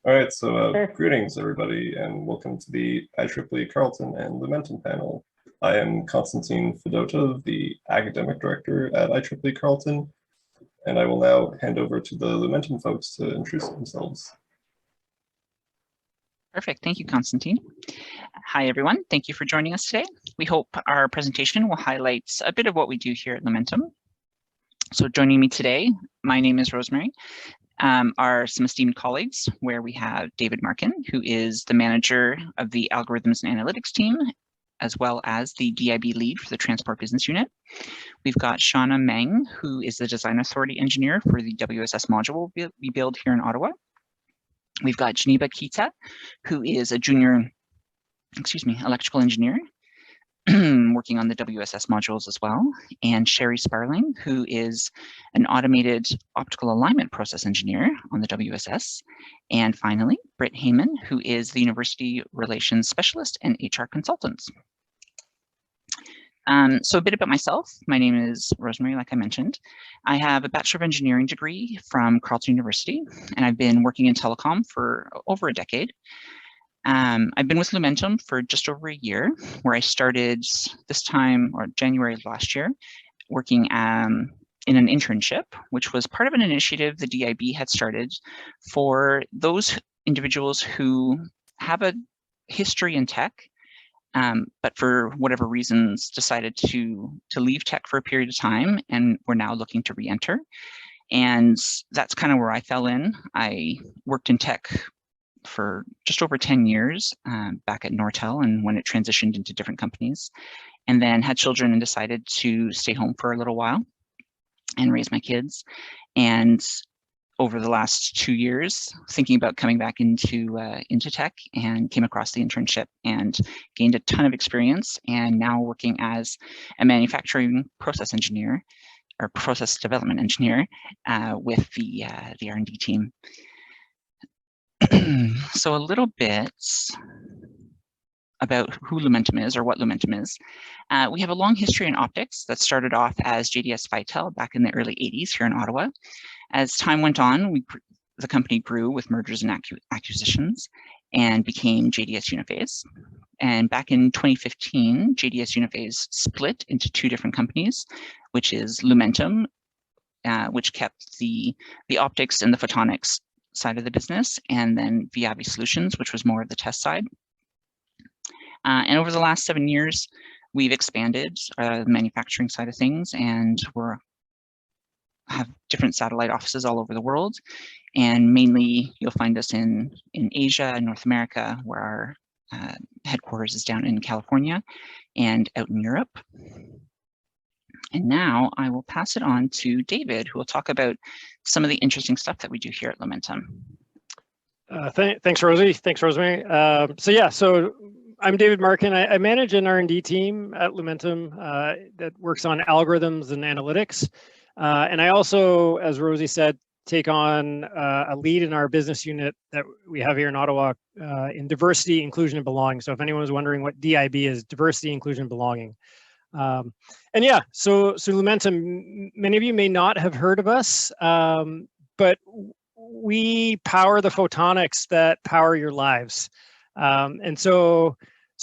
All right, so greetings everybody, and welcome to the IEEE Carleton and Lumentum panel. I am Konstantin Fedotov, the academic director at IEEE Carleton, and I will now hand over to the Lumentum folks to introduce themselves. Perfect, thank you, Konstantin. Hi everyone, thank you for joining us today. We hope our presentation will highlight a bit of what we do here at Lumentum. So joining me today, my name is Rosemary. Are some esteemed colleagues, where we have David Markin, who is the manager of the Algorithms and Analytics team, as well as the DIB lead for the Transport Business Unit. We've got Shauna Meng, who is the Design Authority Engineer for the WSS module we build here in Ottawa. We've got Geneva Kita, who is a junior, electrical engineer, working on the WSS modules as well, and Sherry Sparling, who is an automated optical alignment process engineer on the WSS. And finally, Britt Heyman, who is the University Relations Specialist and HR Consultant. So a bit about myself. My name is Rosemary, like I mentioned. I have a Bachelor of Engineering degree from Carleton University, and I've been working in telecom for over a decade. I've been with Lumentum for just over a year, where I started this time, or January of last year, working in an internship, which was part of an initiative the DIB had started for those individuals who have a history in tech, but for whatever reasons decided to leave tech for a period of time, and were now looking to re-enter. And that's kind of where I fell in. I worked in tech for just over 10 years back at Nortel, and when it transitioned into different companies, and then had children and decided to stay home for a little while and raise my kids. And over the last 2 years, thinking about coming back into tech, and came across the internship and gained a ton of experience, and now working as a manufacturing process engineer or process development engineer with the R&D team. So a little bit about who Lumentum is, or what Lumentum is. We have a long history in optics that started off as JDS Vitel back in the early 80s here in Ottawa. As time went on, the company grew with mergers and acquisitions and became JDS Uniphase. And back in 2015, JDS Uniphase split into two different companies, which is Lumentum, which kept the optics and the photonics side of the business, and then Viavi Solutions, which was more of the test side. And over the last 7 years, we've expanded the manufacturing side of things, and have different satellite offices all over the world. And mainly, you'll find us in Asia and North America, where our headquarters is down in California, and out in Europe. And now I will pass it on to David, who will talk about some of the interesting stuff that we do here at Lumentum. Thanks, Rosie. Thanks, Rosemary. So I'm David Markin. I manage an R&D team at Lumentum that works on algorithms and analytics. And I also, as Rosie said, take on a lead in our business unit that we have here in Ottawa in diversity, inclusion, and belonging. So if anyone was wondering what DIB is, diversity, inclusion, and belonging. So Lumentum, many of you may not have heard of us, but we power the photonics that power your lives. And so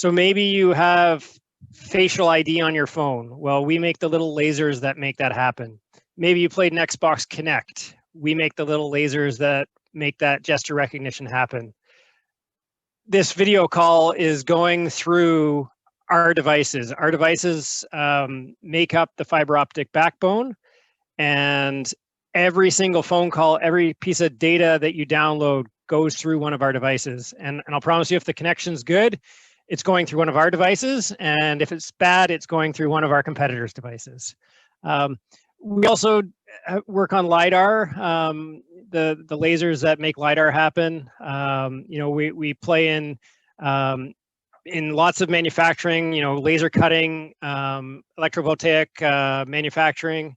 maybe you have facial ID on your phone. Well, we make the little lasers that make that happen. Maybe you played an Xbox Kinect. We make the little lasers that make that gesture recognition happen. This video call is going through our devices. Our devices make up the fiber optic backbone, and every single phone call, every piece of data that you download goes through one of our devices. And I'll promise you, if the connection's good, it's going through one of our devices, and if it's bad, it's going through one of our competitors' devices. We also work on LiDAR, the lasers that make LiDAR happen. We play in lots of manufacturing, laser cutting, electrovoltaic manufacturing.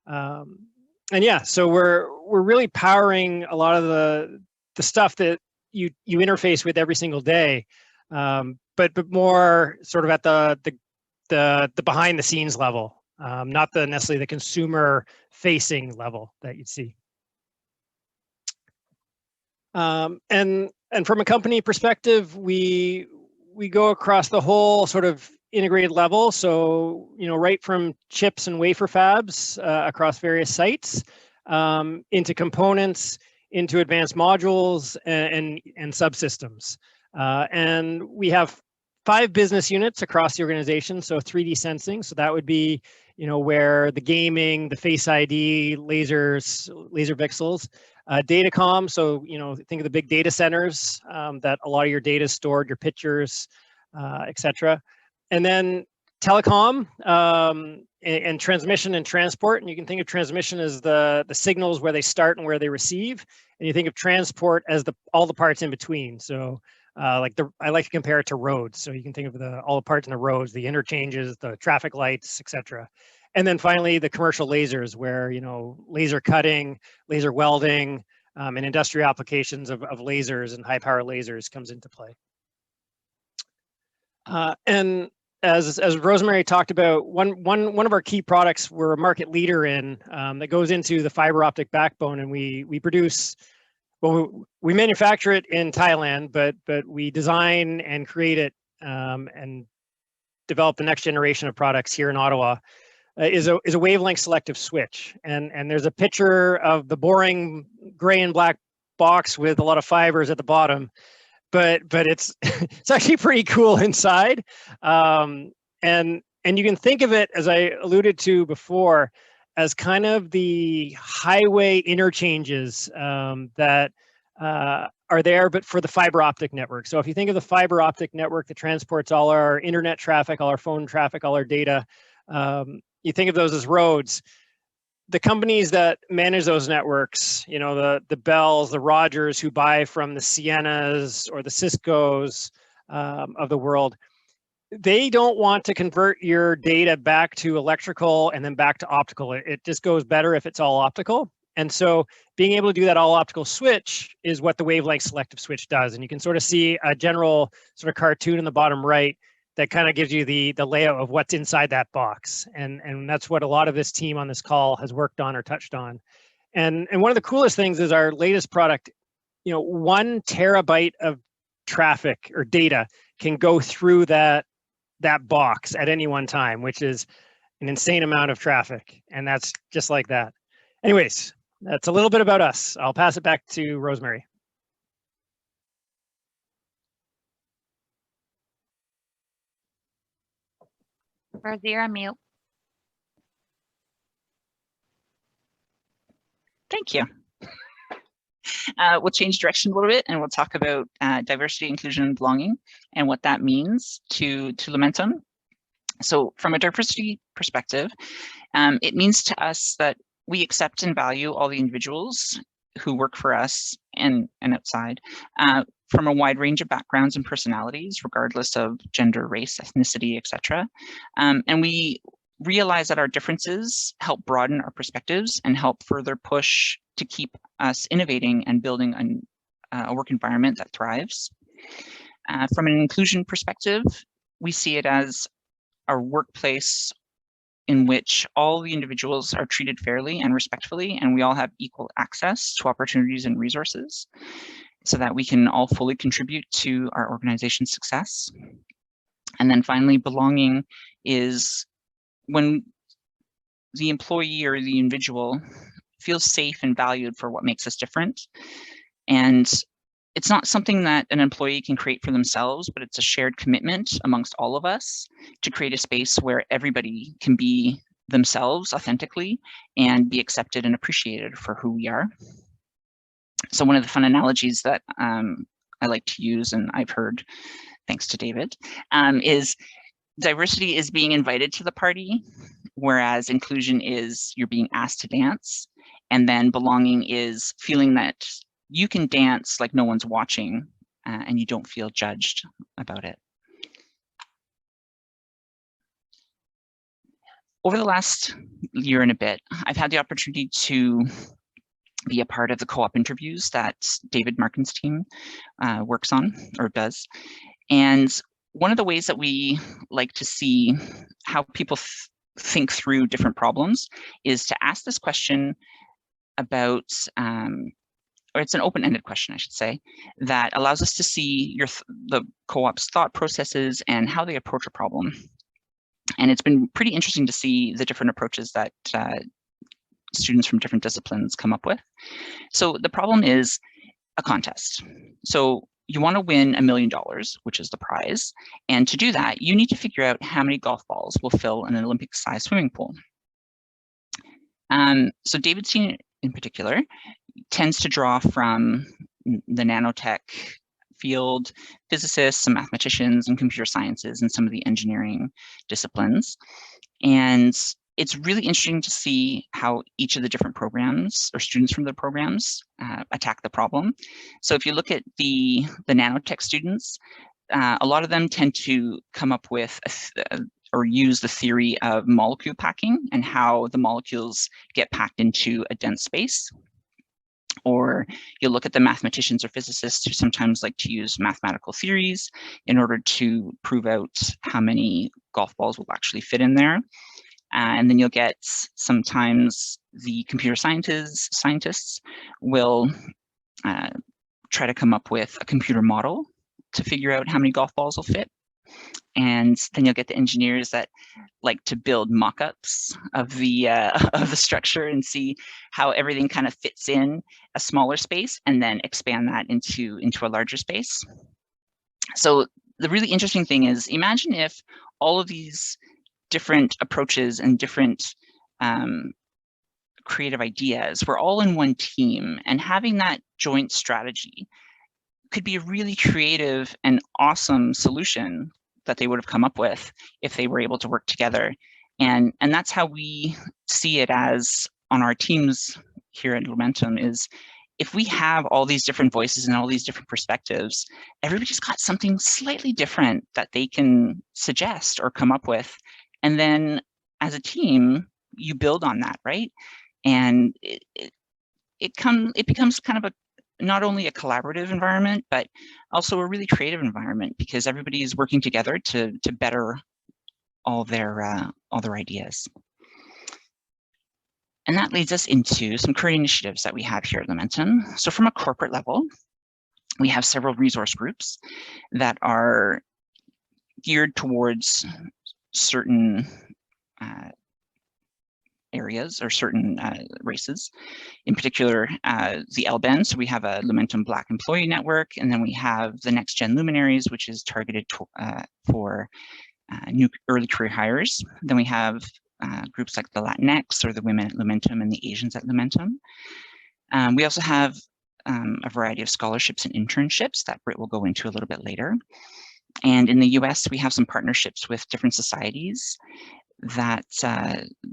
So we're really powering a lot of the stuff that you interface with every single day, but more sort of at the behind the scenes level, not necessarily the consumer facing level that you'd see. And from a company perspective, we go across the whole sort of integrated level. So, right from chips and wafer fabs across various sites, into components, into advanced modules and subsystems. And we have 5 business units across the organization. So 3D sensing, so that would be, where the gaming, the Face ID, lasers, laser VCSELs, datacom. So, think of the big data centers that a lot of your data is stored, your pictures, etc. And then telecom and transmission and transport. And you can think of transmission as the signals where they start and where they receive. And you think of transport as all the parts in between. So I like to compare it to roads. So you can think of all the parts in the roads, the interchanges, the traffic lights, etc. And then finally, the commercial lasers, where laser cutting, laser welding, and industrial applications of lasers and high power lasers comes into play. And as Rosemary talked about, one of our key products we're a market leader in that goes into the fiber optic backbone, and we produce. Well, we manufacture it in Thailand, but we design and create it and develop the next generation of products here in Ottawa. Is a wavelength selective switch, and there's a picture of the boring gray and black box with a lot of fibers at the bottom, but it's it's actually pretty cool inside, and you can think of it, as I alluded to before, as kind of the highway interchanges that are there, but for the fiber optic network. So if you think of the fiber optic network that transports all our internet traffic, all our phone traffic, all our data, you think of those as roads. The companies that manage those networks, the Bells, the Rogers, who buy from the Sienas or the Ciscos of the world, they don't want to convert your data back to electrical and then back to optical. It just goes better if it's all optical. And so being able to do that all optical switch is what the wavelength selective switch does. And you can sort of see a general sort of cartoon in the bottom right that kind of gives you the layout of what's inside that box. And that's what a lot of this team on this call has worked on or touched on. And one of the coolest things is our latest product, 1 terabyte of traffic or data can go through that box at any one time, which is an insane amount of traffic. And that's just like that. Anyways, that's a little bit about us. I'll pass it back to Rosemary. Rosie, you're on mute. Thank you. We'll change direction a little bit, and we'll talk about diversity, inclusion, and belonging, and what that means to Lumentum. So from a diversity perspective, it means to us that we accept and value all the individuals who work for us and outside from a wide range of backgrounds and personalities, regardless of gender, race, ethnicity, etc. And we realize that our differences help broaden our perspectives and help further push to keep us innovating and building a work environment that thrives. From an inclusion perspective, we see it as a workplace in which all the individuals are treated fairly and respectfully, and we all have equal access to opportunities and resources so that we can all fully contribute to our organization's success. And then finally, belonging is when the employee or the individual feels safe and valued for what makes us different. And it's not something that an employee can create for themselves, but it's a shared commitment amongst all of us to create a space where everybody can be themselves authentically and be accepted and appreciated for who we are. So one of the fun analogies that I like to use, and I've heard thanks to David, is diversity is being invited to the party, whereas inclusion is you're being asked to dance, and then belonging is feeling that you can dance like no one's watching and you don't feel judged about it. Over the last year and a bit, I've had the opportunity to be a part of the co-op interviews that David Markin's team works on or does. And one of the ways that we like to see how people think through different problems is to ask this question about or it's an open-ended question, I should say, that allows us to see the co-op's thought processes and how they approach a problem. And it's been pretty interesting to see the different approaches that students from different disciplines come up with. So the problem is a contest. So you want to win $1 million, which is the prize. And to do that, you need to figure out how many golf balls will fill an Olympic-sized swimming pool. So Davidson in particular tends to draw from the nanotech field, physicists, some mathematicians, and computer sciences, and some of the engineering disciplines. And it's really interesting to see how each of the different programs or students from the programs attack the problem. So if you look at the nanotech students, a lot of them tend to come up with or use the theory of molecule packing and how the molecules get packed into a dense space. Or you'll look at the mathematicians or physicists who sometimes like to use mathematical theories in order to prove out how many golf balls will actually fit in there. And then you'll get sometimes the computer scientists will try to come up with a computer model to figure out how many golf balls will fit. And then you'll get the engineers that like to build mock-ups of the structure and see how everything kind of fits in a smaller space and then expand that into a larger space. So the really interesting thing is, imagine if all of these different approaches and different creative ideas were all in one team, and having that joint strategy could be a really creative and awesome solution that they would have come up with if they were able to work together. And that's how we see it as on our teams here at Lumentum, is if we have all these different voices and all these different perspectives, everybody's got something slightly different that they can suggest or come up with. And then as a team, you build on that, right? And it becomes kind of not only a collaborative environment, but also a really creative environment, because everybody is working together to better all their ideas. And that leads us into some current initiatives that we have here at Lumentum. So from a corporate level, we have several resource groups that are geared towards certain areas or certain races. In particular, the LBEN, so we have a Lumentum Black Employee Network, and then we have the Next Gen Luminaries, which is targeted for new early career hires. Then we have groups like the Latinx or the Women at Lumentum and the Asians at Lumentum. We also have a variety of scholarships and internships that Britt will go into a little bit later. And in the US, we have some partnerships with different societies that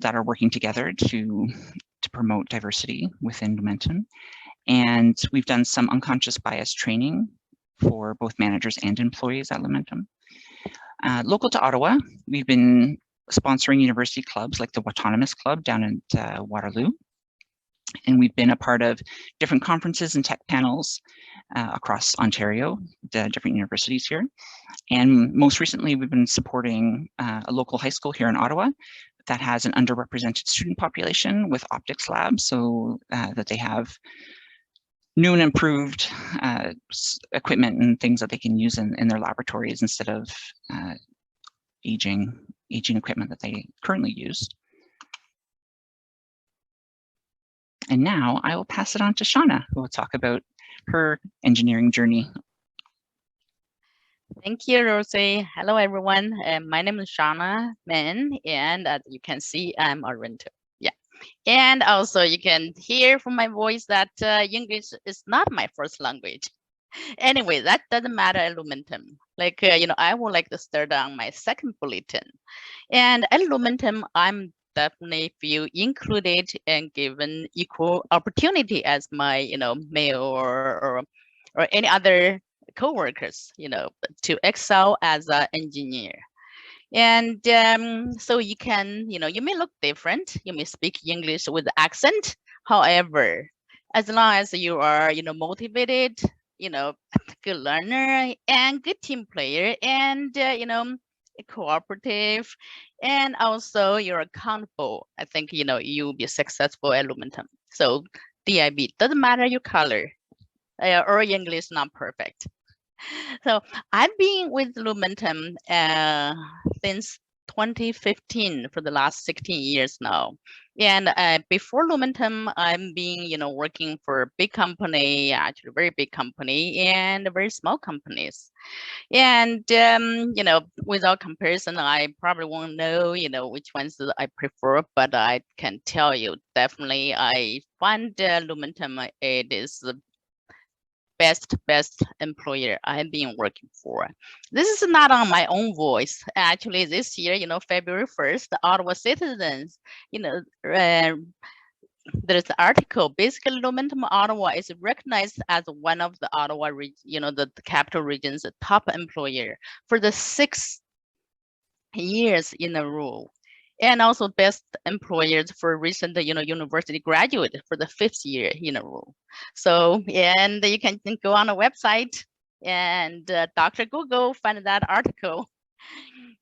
are working together to promote diversity within Lumentum. And we've done some unconscious bias training for both managers and employees at Lumentum. Local to Ottawa, we've been sponsoring university clubs like the Autonomous Club down at Waterloo. And we've been a part of different conferences and tech panels across Ontario, the different universities here. And most recently, we've been supporting a local high school here in Ottawa that has an underrepresented student population with optics labs, so that they have new and improved equipment and things that they can use in their laboratories instead of aging equipment that they currently use. And now I will pass it on to Shauna, who will talk about her engineering journey. Thank you, Rosie. Hello, everyone. My name is Shauna Mann, and as you can see, I'm a renter. Yeah, and also you can hear from my voice that English is not my first language. Anyway, that doesn't matter at Lumentum. Like, I would like to start on my second bulletin. And at Lumentum, I'm definitely feel included and given equal opportunity as my, male or any other co-workers, to excel as an engineer. And so you can, you may look different, you may speak English with accent. However, as long as you are, motivated, good learner and good team player, and cooperative, and also you're accountable, I think you'll be successful at Lumentum. So DIB doesn't matter your color, or English not perfect. So I've been with Lumentum since 2015 for the last 16 years now. And before Lumentum, I'm been, working for a big company, actually very big company, and very small companies. And, without comparison, I probably won't know, which ones that I prefer, but I can tell you definitely I find Lumentum, it is the best employer I've been working for. This is not on my own voice. Actually, this year, February 1st, the Ottawa Citizens, there's an article. Basically, Lumentum Ottawa is recognized as one of the Ottawa, the capital region's top employer for the 6 years in a row. And also best employers for recent, university graduate for the 5th year in a row. So, and you can go on a website and Dr. Google, find that article.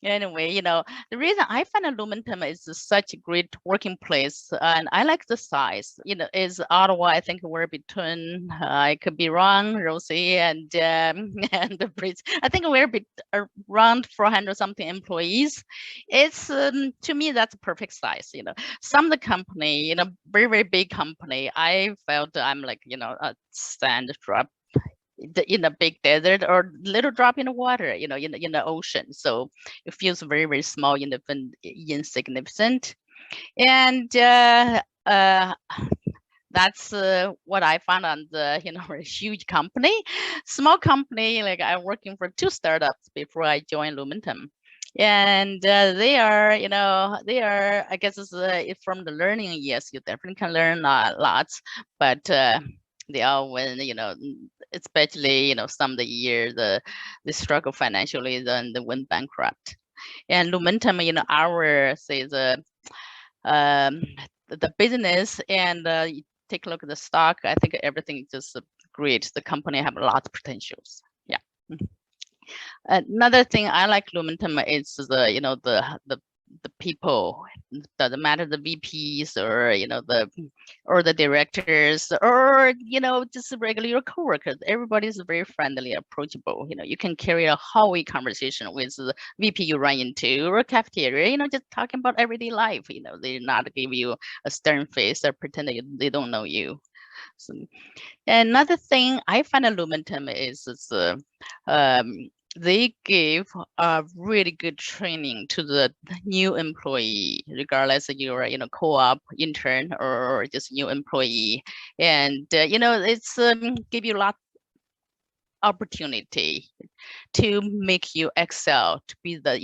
Anyway, the reason I find Lumentum is such a great working place, and I like the size, is Ottawa, I think we're between, I could be wrong, Rosie and the Brits. I think we're around 400 something employees. It's, to me, that's a perfect size, Some of the company, very, very big company, I felt I'm like, a sand drop in a big desert or little drop in the water, in the ocean. So it feels very, very small, insignificant. And that's what I found on the, a huge company. Small company, like I'm working for 2 startups before I joined Lumentum. And they are, I guess it's from the learning, yes, you definitely can learn lots, but they all when, especially, some of the year, they struggle financially, then they went bankrupt. And Lumentum, our, say, the business and you take a look at the stock, I think everything is just great. The company have a lot of potentials. Yeah. Another thing I like Lumentum is the people. Doesn't matter the VPs or the directors or just regular your coworkers. Everybody's very friendly, approachable. You can carry a hallway conversation with the VP you run into or cafeteria. Just talking about everyday life. They not give you a stern face or pretend they don't know you. So, another thing I find at Lumentum is they give a really good training to the new employee, regardless if you're co-op intern or just new employee, and it's give you a lot opportunity to make you excel, to be the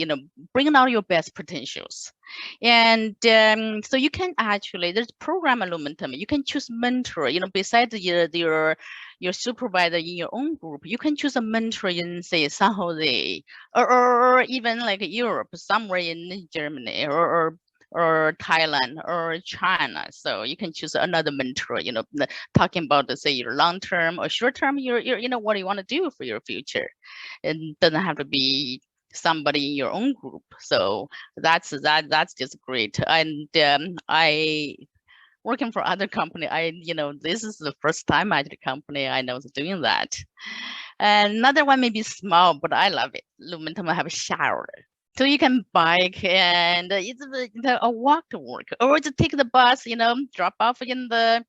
bringing out your best potentials. And so you can actually, there's program at Lumentum, you can choose mentor, besides your supervisor in your own group, you can choose a mentor in, say, San Jose or even like Europe, somewhere in Germany or Thailand or China. So you can choose another mentor, talking about, say, your long-term or short-term, your what you want to do for your future. It doesn't have to be somebody in your own group. So that's just great. And I working for other company, this is the first time actually company I know is doing that. And another one may be small, but I love it. Lumentum have a shower. So you can bike and it's a walk to work, or just take the bus, drop off in the,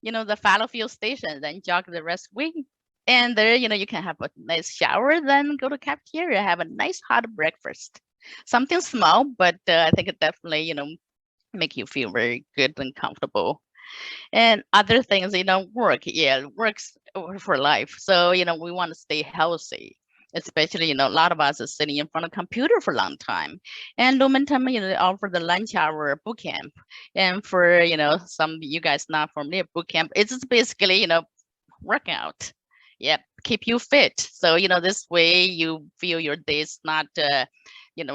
the Fallowfield station, then jog the rest week. And there, you can have a nice shower, then go to cafeteria, have a nice hot breakfast. Something small, but I think it definitely, make you feel very good and comfortable. And other things, works for life. So, we want to stay healthy. Especially, a lot of us are sitting in front of a computer for a long time. And Lumentum, they offer the lunch hour boot camp. And for, some of you guys not familiar, boot camp, it's just basically, workout. Yeah, keep you fit. So, this way you feel your day's not,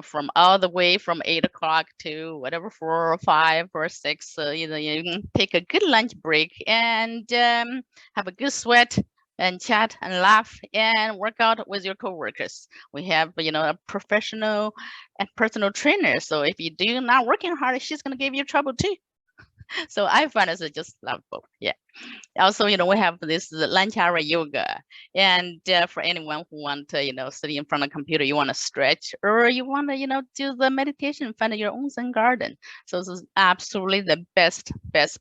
from all the way from 8 o'clock to whatever, 4 or 5 or 6. So, you can take a good lunch break and have a good sweat and chat and laugh and work out with your coworkers. We have, a professional and personal trainer. So if you do not working hard, she's going to give you trouble too. So I find it just lovable. Yeah. Also, we have this lunch hour yoga, and for anyone who want to, sit in front of a computer, you want to stretch, or you want to, do the meditation, find your own Zen garden. So this is absolutely the best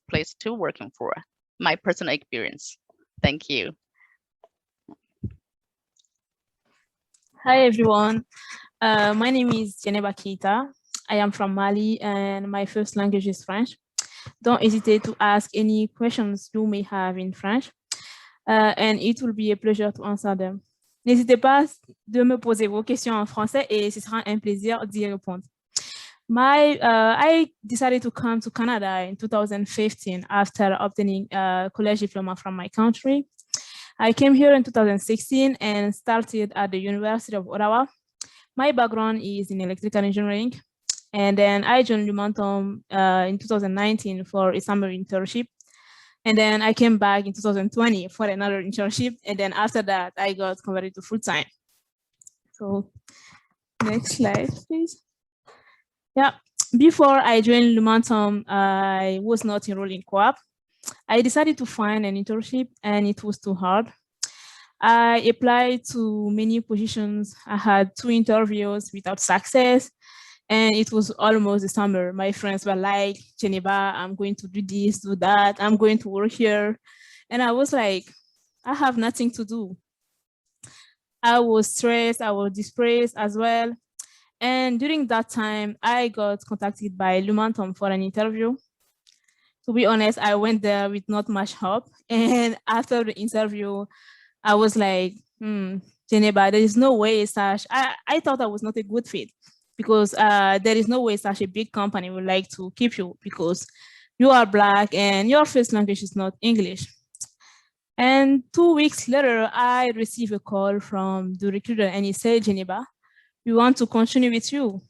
place to working for. My personal experience. Thank you. Hi everyone, my name is Geneva Keita. I am from Mali and my first language is French. Don't hesitate to ask any questions you may have in French and it will be a pleasure to answer them. N'hésitez pas de me poser vos questions en français et ce sera un plaisir d'y répondre. I decided to come to Canada in 2015 after obtaining a college diploma from my country. I came here in 2016 and started at the University of Ottawa. My background is in electrical engineering, and then I joined Lumentum in 2019 for a summer internship. And then I came back in 2020 for another internship. And then after that, I got converted to full-time. So next slide, please. Yeah, before I joined Lumentum, I was not enrolled in co-op. I decided to find an internship and it was too hard. I applied to many positions. I had 2 interviews without success and it was almost the summer. My friends were like, Geneva, I'm going to do this, do that. I'm going to work here. And I was like, I have nothing to do. I was stressed, I was depressed as well. And during that time, I got contacted by Lumentum for an interview. To be honest, I went there with not much hope. And after the interview, I was like, Geneva, there is no way I thought I was not a good fit because there is no way such a big company would like to keep you because you are Black and your first language is not English. And 2 weeks later, I received a call from the recruiter and he said, Geneva, we want to continue with you.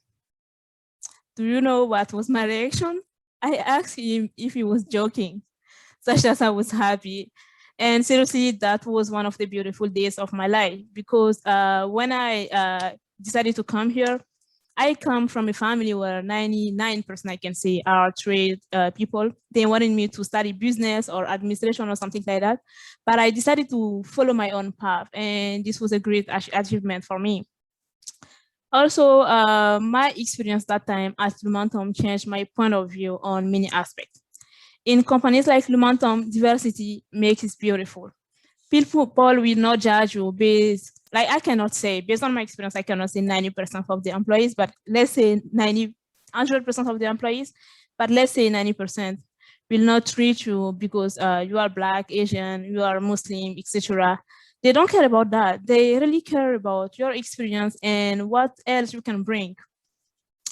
Do you know what was my reaction? I asked him if he was joking, such as I was happy. And seriously, that was one of the beautiful days of my life because when I decided to come here, I come from a family where 99% I can say are trade people. They wanted me to study business or administration or something like that. But I decided to follow my own path. And this was a great achievement for me. Also, my experience that time at Lumentum changed my point of view on many aspects. In companies like Lumentum, diversity makes it beautiful. People will not judge you based, like I cannot say, based on my experience, I cannot say 90% of the employees, but let's say 100% of the employees, but let's say 90% will not treat you because you are Black, Asian, you are Muslim, etc. They don't care about that. They really care about your experience and what else you can bring.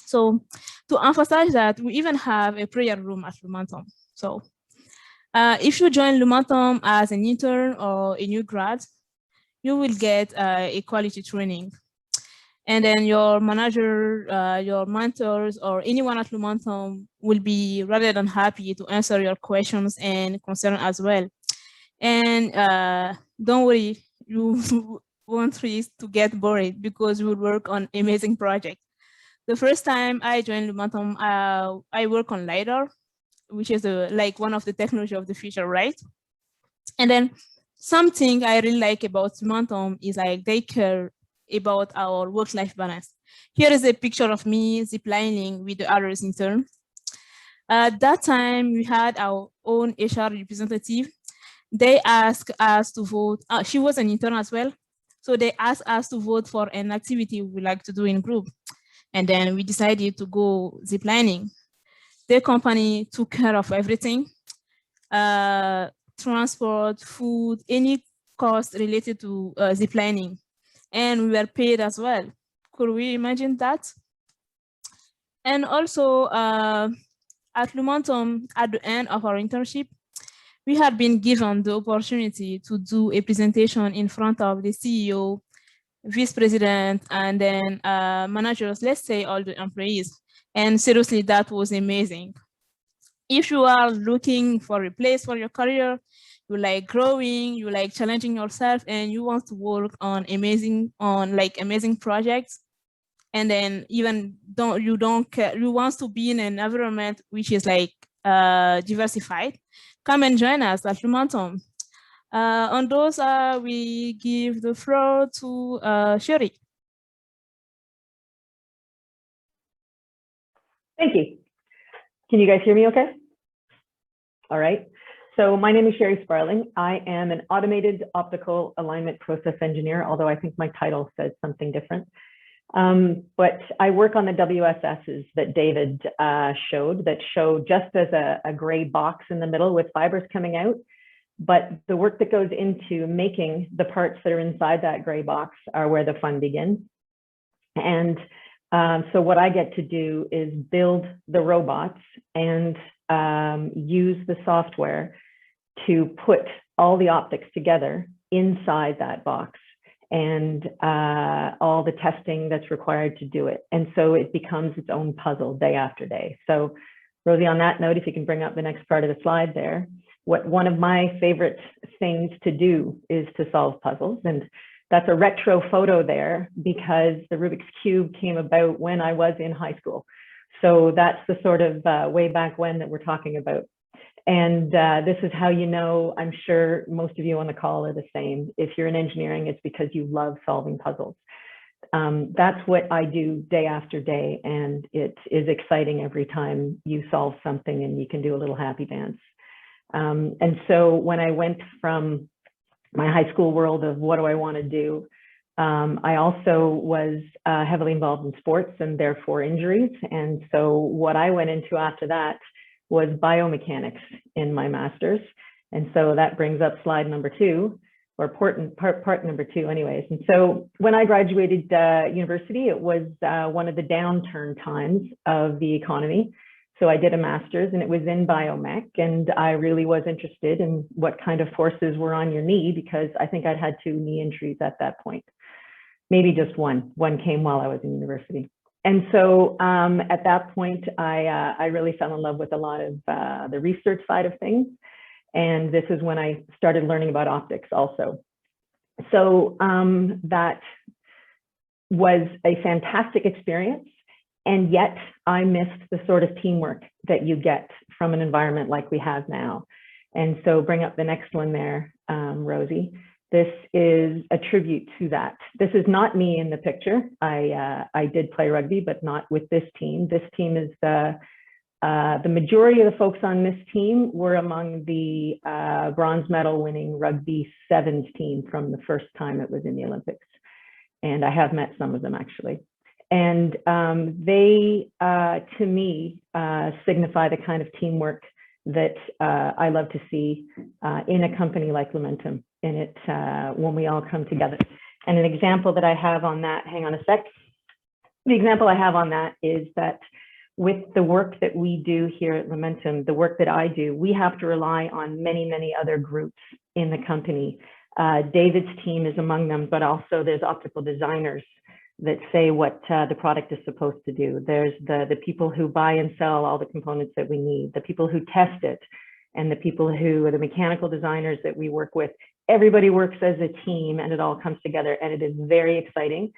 So to emphasize that, we even have a prayer room at Lumentum. So if you join Lumentum as an intern or a new grad, you will get a quality training. And then your manager, your mentors, or anyone at Lumentum will be rather than happy to answer your questions and concerns as well. And don't worry, you won't risk to get bored because you will work on amazing projects. The first time I joined Lumentum, I work on LiDAR, which is like one of the technology of the future, right? And then something I really like about Lumentum is like they care about our work-life balance. Here is a picture of me ziplining with the others intern. At that time, we had our own HR representative. They asked us to vote. She was an intern as well. So they asked us to vote for an activity we like to do in group. And then we decided to go ziplining. The company took care of everything, transport, food, any cost related to ziplining. And we were paid as well. Could we imagine that? And also at Lumentum, at the end of our internship, we had been given the opportunity to do a presentation in front of the CEO, vice president, and then managers, let's say all the employees. And seriously, that was amazing. If you are looking for a place for your career, you like growing, you like challenging yourself, and you want to work on amazing projects, and then even you don't care, you want to be in an environment which is like diversified, come and join us at Lumentum. On those, we give the floor to Sherry. Thank you. Can you guys hear me okay? All right. So my name is Sherry Sparling. I am an automated optical alignment process engineer, although I think my title says something different. But I work on the WSSs that David showed that show just as a gray box in the middle with fibers coming out. But the work that goes into making the parts that are inside that gray box are where the fun begins. And so what I get to do is build the robots and use the software to put all the optics together inside that box and all the testing that's required to do it. And so it becomes its own puzzle day after day. So Rosie, on that note, if you can bring up the next part of the slide there, one of my favorite things to do is to solve puzzles. And that's a retro photo there because the Rubik's Cube came about when I was in high school. So that's the sort of way back when that we're talking about. And this is how you know, I'm sure most of you on the call are the same. If you're in engineering, it's because you love solving puzzles. That's what I do day after day. And it is exciting every time you solve something and you can do a little happy dance. And so when I went from my high school world of what do I want to do, I also was heavily involved in sports and therefore injuries. And so what I went into after that was biomechanics in my master's. And so that brings up slide number 2, or part number 2 anyways. And so when I graduated university, it was one of the downturn times of the economy. So I did a master's and it was in biomech, and I really was interested in what kind of forces were on your knee because I think I'd had 2 knee injuries at that point. Maybe just one came while I was in university. And so at that point, I really fell in love with a lot of the research side of things. And this is when I started learning about optics also. So that was a fantastic experience. And yet I missed the sort of teamwork that you get from an environment like we have now. And so bring up the next one there, Rosie. This is a tribute to that. This is not me in the picture. I did play rugby, but not with this team. This team is the majority of the folks on this team were among the bronze medal winning rugby sevens team from the first time it was in the Olympics. And I have met some of them actually. And they, to me, signify the kind of teamwork that I love to see in a company like Lumentum, in it when we all come together. And an example that I have on that, hang on a sec. The example I have on that is that with the work that we do here at Lumentum, the work that I do, we have to rely on many, many other groups in the company. David's team is among them, but also there's optical designers that say what the product is supposed to do. There's the people who buy and sell all the components that we need, the people who test it, and the people who are the mechanical designers that we work with. Everybody works as a team and it all comes together, and it is very exciting.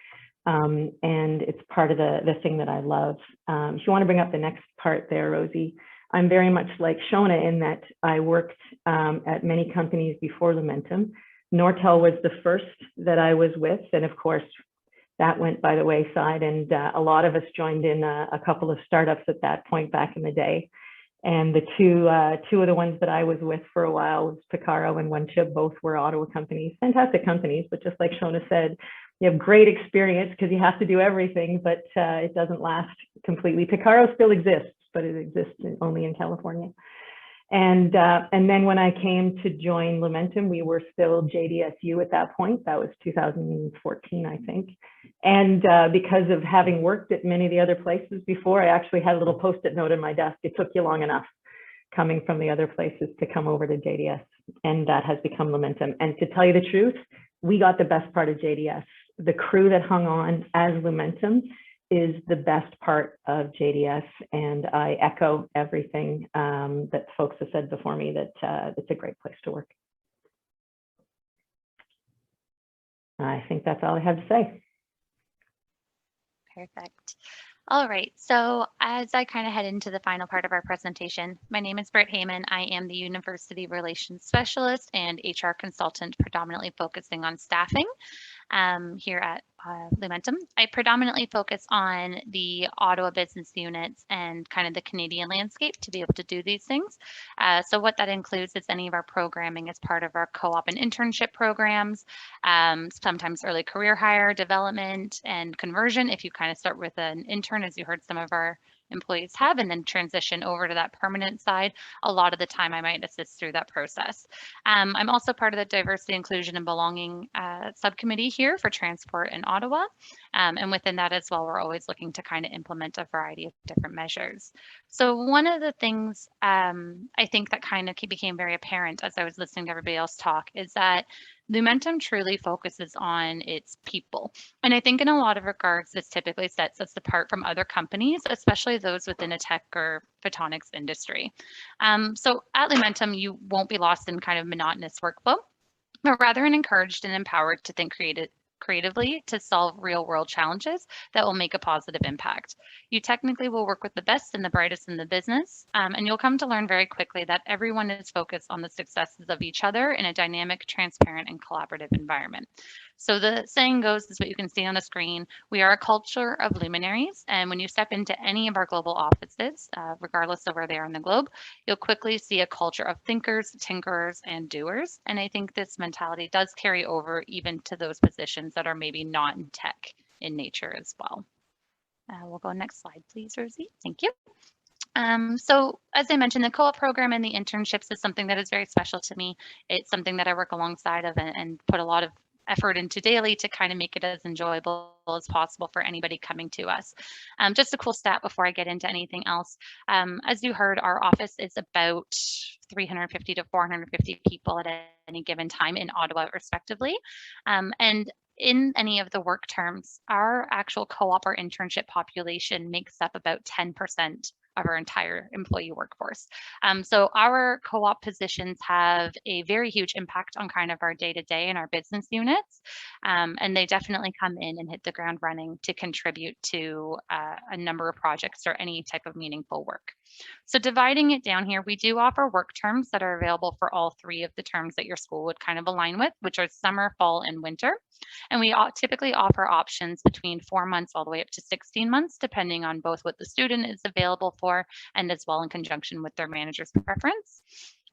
And it's part of the thing that I love. If you want to bring up the next part there, Rosie, I'm very much like Shona in that I worked at many companies before Lumentum. Nortel was the first that I was with, and of course, that went by the wayside, and a lot of us joined in a couple of startups at that point back in the day. And the two of the ones that I was with for a while was Picaro and OneChip. Both were Ottawa companies, fantastic companies, but just like Shona said, you have great experience because you have to do everything, but it doesn't last completely. Picaro still exists, but it exists only in California. And then when I came to join Lumentum, we were still JDSU at that point. That was 2014, I think. And because of having worked at many of the other places before, I actually had a little Post-it note in my desk. It took you long enough coming from the other places to come over to JDS. And that has become Lumentum. And to tell you the truth, we got the best part of JDS. The crew that hung on as Lumentum is the best part of JDS, and I echo everything that folks have said before me, that it's a great place to work. I think that's all I have to say. Perfect. All right, so as I kind of head into the final part of our presentation, my name is Britt Heyman. I am the University Relations Specialist and HR consultant, predominantly focusing on staffing here at Lumentum. I predominantly focus on the Ottawa business units and kind of the Canadian landscape to be able to do these things. So what that includes is any of our programming as part of our co-op and internship programs, sometimes early career hire, development, and conversion. If you kind of start with an intern, as you heard some of our employees have, and then transition over to that permanent side, a lot of the time I might assist through that process. I'm also part of the Diversity, Inclusion, and Belonging subcommittee here for transport in Ottawa. And within that as well, we're always looking to kind of implement a variety of different measures. So one of the things I think that kind of became very apparent as I was listening to everybody else talk is that Lumentum truly focuses on its people. And I think in a lot of regards, this typically sets us apart from other companies, especially those within a tech or photonics industry. So at Lumentum, you won't be lost in kind of monotonous workflow, but rather encouraged and empowered to think creatively to solve real world challenges that will make a positive impact. You technically will work with the best and the brightest in the business, and you'll come to learn very quickly that everyone is focused on the successes of each other in a dynamic, transparent, and collaborative environment. So the saying goes, is what you can see on the screen, we are a culture of luminaries, and when you step into any of our global offices, regardless of where they are in the globe, you'll quickly see a culture of thinkers, tinkerers, and doers. And I think this mentality does carry over even to those positions that are maybe not in tech in nature as well. We'll go next slide, please, Rosie. Thank you. So as I mentioned, the co-op program and the internships is something that is very special to me. It's something that I work alongside of and put a lot of effort into daily to kind of make it as enjoyable as possible for anybody coming to us. Just a cool stat before I get into anything else. As you heard, our office is about 350 to 450 people at any given time in Ottawa, respectively. And in any of the work terms, our actual co-op or internship population makes up about 10% of our entire employee workforce. So our co-op positions have a very huge impact on kind of our day-to-day and our business units. And they definitely come in and hit the ground running to contribute to a number of projects or any type of meaningful work. So dividing it down here, we do offer work terms that are available for all three of the terms that your school would kind of align with, which are summer, fall, and winter. And we typically offer options between 4 months all the way up to 16 months, depending on both what the student is available for and as well in conjunction with their manager's preference.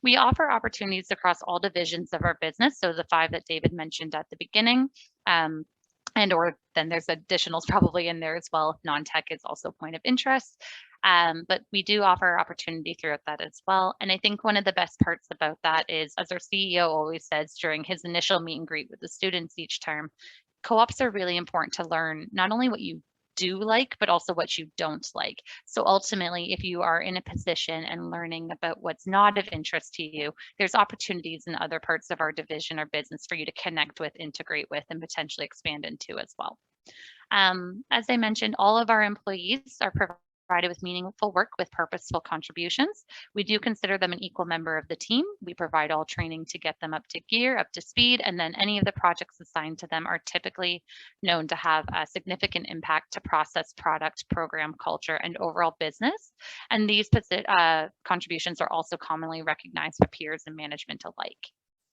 We offer opportunities across all divisions of our business. So the 5 that David mentioned at the beginning, and or then there's additionals probably in there as well if non-tech is also a point of interest. But we do offer opportunity throughout that as well. And I think one of the best parts about that is, as our CEO always says during his initial meet and greet with the students each term, co-ops are really important to learn not only what you do like, but also what you don't like. So ultimately, if you are in a position and learning about what's not of interest to you, there's opportunities in other parts of our division or business for you to connect with, integrate with, and potentially expand into as well. As I mentioned, all of our employees are provided with meaningful work with purposeful contributions. We do consider them an equal member of the team. We provide all training to get them up to gear, up to speed, and then any of the projects assigned to them are typically known to have a significant impact to process, product, program, culture, and overall business. And these contributions are also commonly recognized by peers and management alike.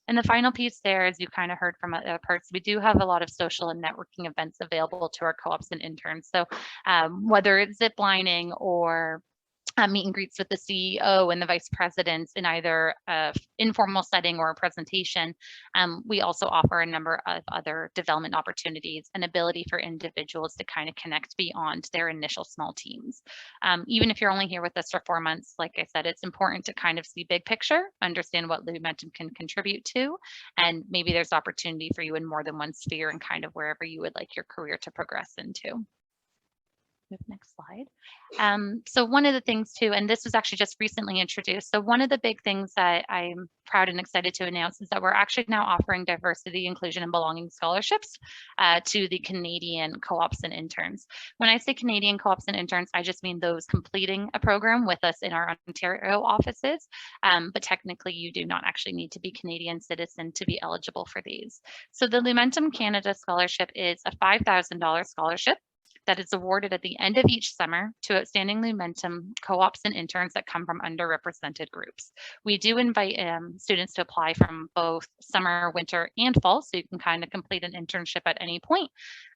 And the final piece there, as you kind of heard from other parts, we do have a lot of social and networking events available to our co-ops and interns. So whether it's zip lining or meet and greets with the CEO and the vice presidents in either an informal setting or a presentation, we also offer a number of other development opportunities and ability for individuals to kind of connect beyond their initial small teams. Even if you're only here with us for 4 months, like I said, it's important to kind of see big picture, understand what Lumentum can contribute to, and maybe there's opportunity for you in more than one sphere and kind of wherever you would like your career to progress into. Next slide. So one of the things too, and this was actually just recently introduced. So one of the big things that I'm proud and excited to announce is that we're actually now offering diversity, inclusion, and belonging scholarships to the Canadian co-ops and interns. When I say Canadian co-ops and interns, I just mean those completing a program with us in our Ontario offices. But technically, you do not actually need to be Canadian citizen to be eligible for these. So the Lumentum Canada Scholarship is a $5,000 scholarship that is awarded at the end of each summer to outstanding Lumentum co-ops and interns that come from underrepresented groups. We do invite students to apply from both summer, winter, and fall, so you can kind of complete an internship at any point,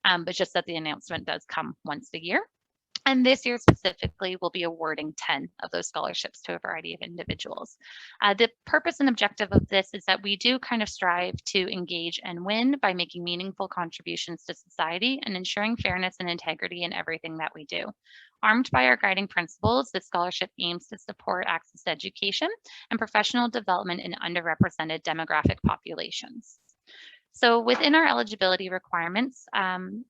but just that the announcement does come once a year. And this year specifically, we'll be awarding 10 of those scholarships to a variety of individuals. The purpose and objective of this is that we do kind of strive to engage and win by making meaningful contributions to society and ensuring fairness and integrity in everything that we do. Armed by our guiding principles, this scholarship aims to support access to education and professional development in underrepresented demographic populations. So within our eligibility requirements,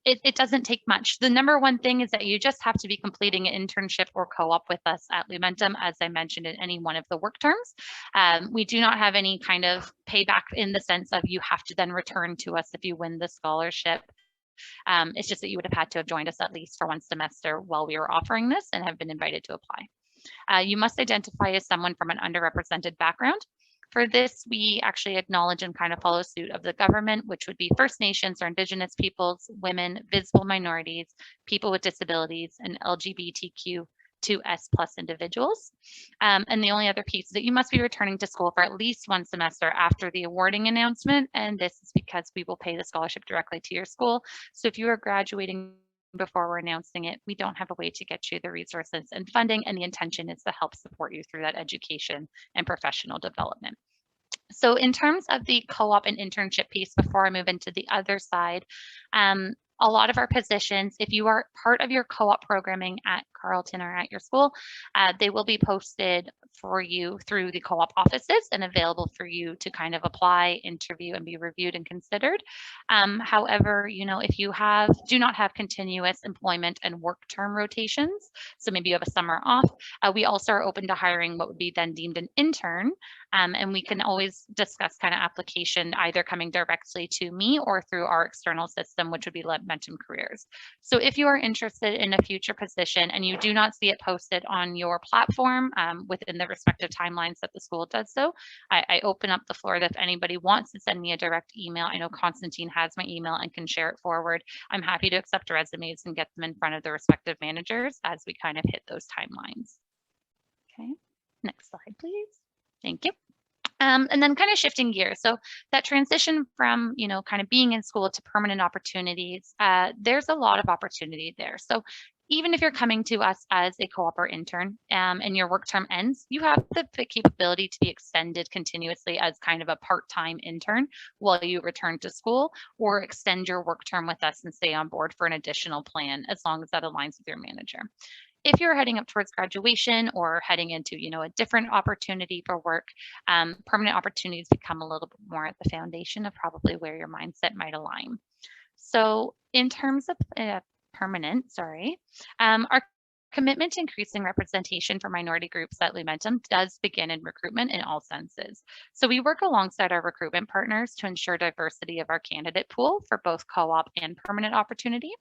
it doesn't take much. The number one thing is that you just have to be completing an internship or co-op with us at Lumentum, as I mentioned in any one of the work terms. We do not have any kind of payback in the sense of you have to then return to us if you win the scholarship. It's just that you would have had to have joined us at least for one semester while we were offering this and have been invited to apply. You must identify as someone from an underrepresented background. For this, we actually acknowledge and kind of follow suit of the government, which would be First Nations or Indigenous peoples, women, visible minorities, people with disabilities, and LGBTQ2S+ individuals. And the only other piece is that you must be returning to school for at least one semester after the awarding announcement. And this is because we will pay the scholarship directly to your school. So if you are graduating before we're announcing it, we don't have a way to get you the resources and funding, and the intention is to help support you through that education and professional development. So in terms of the co-op and internship piece, before I move into the other side, a lot of our positions, if you are part of your co-op programming at Carleton or at your school, they will be posted for you through the co-op offices and available for you to kind of apply, interview, and be reviewed and considered. However, you know, if you do not have continuous employment and work term rotations, so maybe you have a summer off, we also are open to hiring what would be then deemed an intern. And we can always discuss kind of application either coming directly to me or through our external system, which would be Lumentum Careers. So if you are interested in a future position and you do not see it posted on your platform within the respective timelines that the school does so, I open up the floor that if anybody wants to send me a direct email, I know Constantine has my email and can share it forward. I'm happy to accept resumes and get them in front of the respective managers as we kind of hit those timelines. Okay, next slide, please. Thank you. And then kind of shifting gears. So that transition from, you know, kind of being in school to permanent opportunities, there's a lot of opportunity there. So even if you're coming to us as a co-op or intern and your work term ends, you have the capability to be extended continuously as kind of a part-time intern while you return to school, or extend your work term with us and stay on board for an additional plan as long as that aligns with your manager. If you're heading up towards graduation or heading into, you know, a different opportunity for work, permanent opportunities become a little bit more at the foundation of probably where your mindset might align. So in terms of permanent, our commitment to increasing representation for minority groups at Lumentum does begin in recruitment in all senses. So we work alongside our recruitment partners to ensure diversity of our candidate pool for both co-op and permanent opportunity.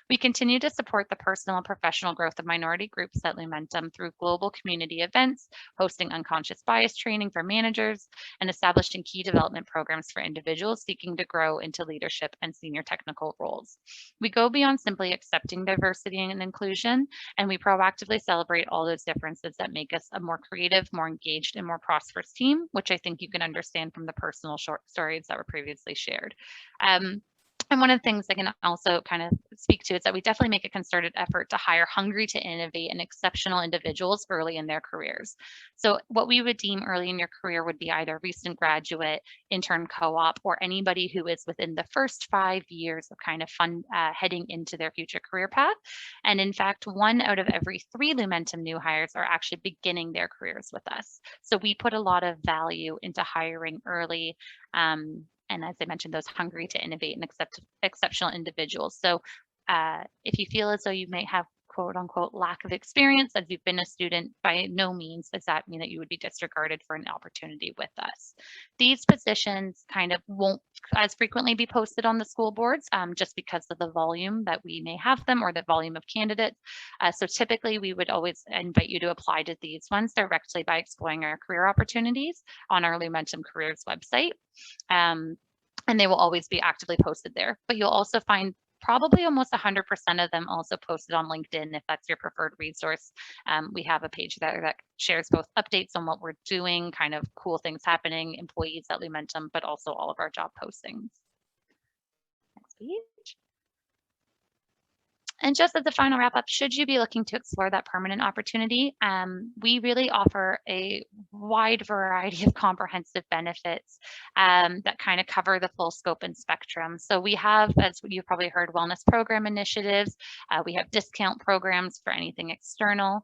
We continue to support the personal and professional growth of minority groups at Lumentum through global community events, hosting unconscious bias training for managers, and establishing key development programs for individuals seeking to grow into leadership and senior technical roles. We go beyond simply accepting diversity and inclusion, and we proactively celebrate all those differences that make us a more creative, more engaged, and more prosperous team, which I think you can understand from the personal short stories that were previously shared. And one of the things I can also kind of speak to is that we definitely make a concerted effort to hire hungry to innovate and exceptional individuals early in their careers. So what we would deem early in your career would be either recent graduate, intern co-op, or anybody who is within the first 5 years of kind of heading into their future career path. And in fact, 1 out of every 3 Lumentum new hires are actually beginning their careers with us. So we put a lot of value into hiring early. And as I mentioned, those hungry to innovate and accept exceptional individuals. So if you feel as though you may have quote unquote lack of experience as you've been a student, by no means does that mean that you would be disregarded for an opportunity with us. These positions kind of won't as frequently be posted on the school boards just because of the volume that we may have them or the volume of candidates. So typically we would always invite you to apply to these ones directly by exploring our career opportunities on our Lumentum Careers website. And they will always be actively posted there, but you'll also find probably almost 100% of them also posted on LinkedIn if that's your preferred resource. We have a page there that shares both updates on what we're doing, kind of cool things happening, employees at Lumentum, but also all of our job postings. Next page. And just as a final wrap up, should you be looking to explore that permanent opportunity, we really offer a wide variety of comprehensive benefits that kind of cover the full scope and spectrum. So we have, as you've probably heard, wellness program initiatives. We have discount programs for anything external.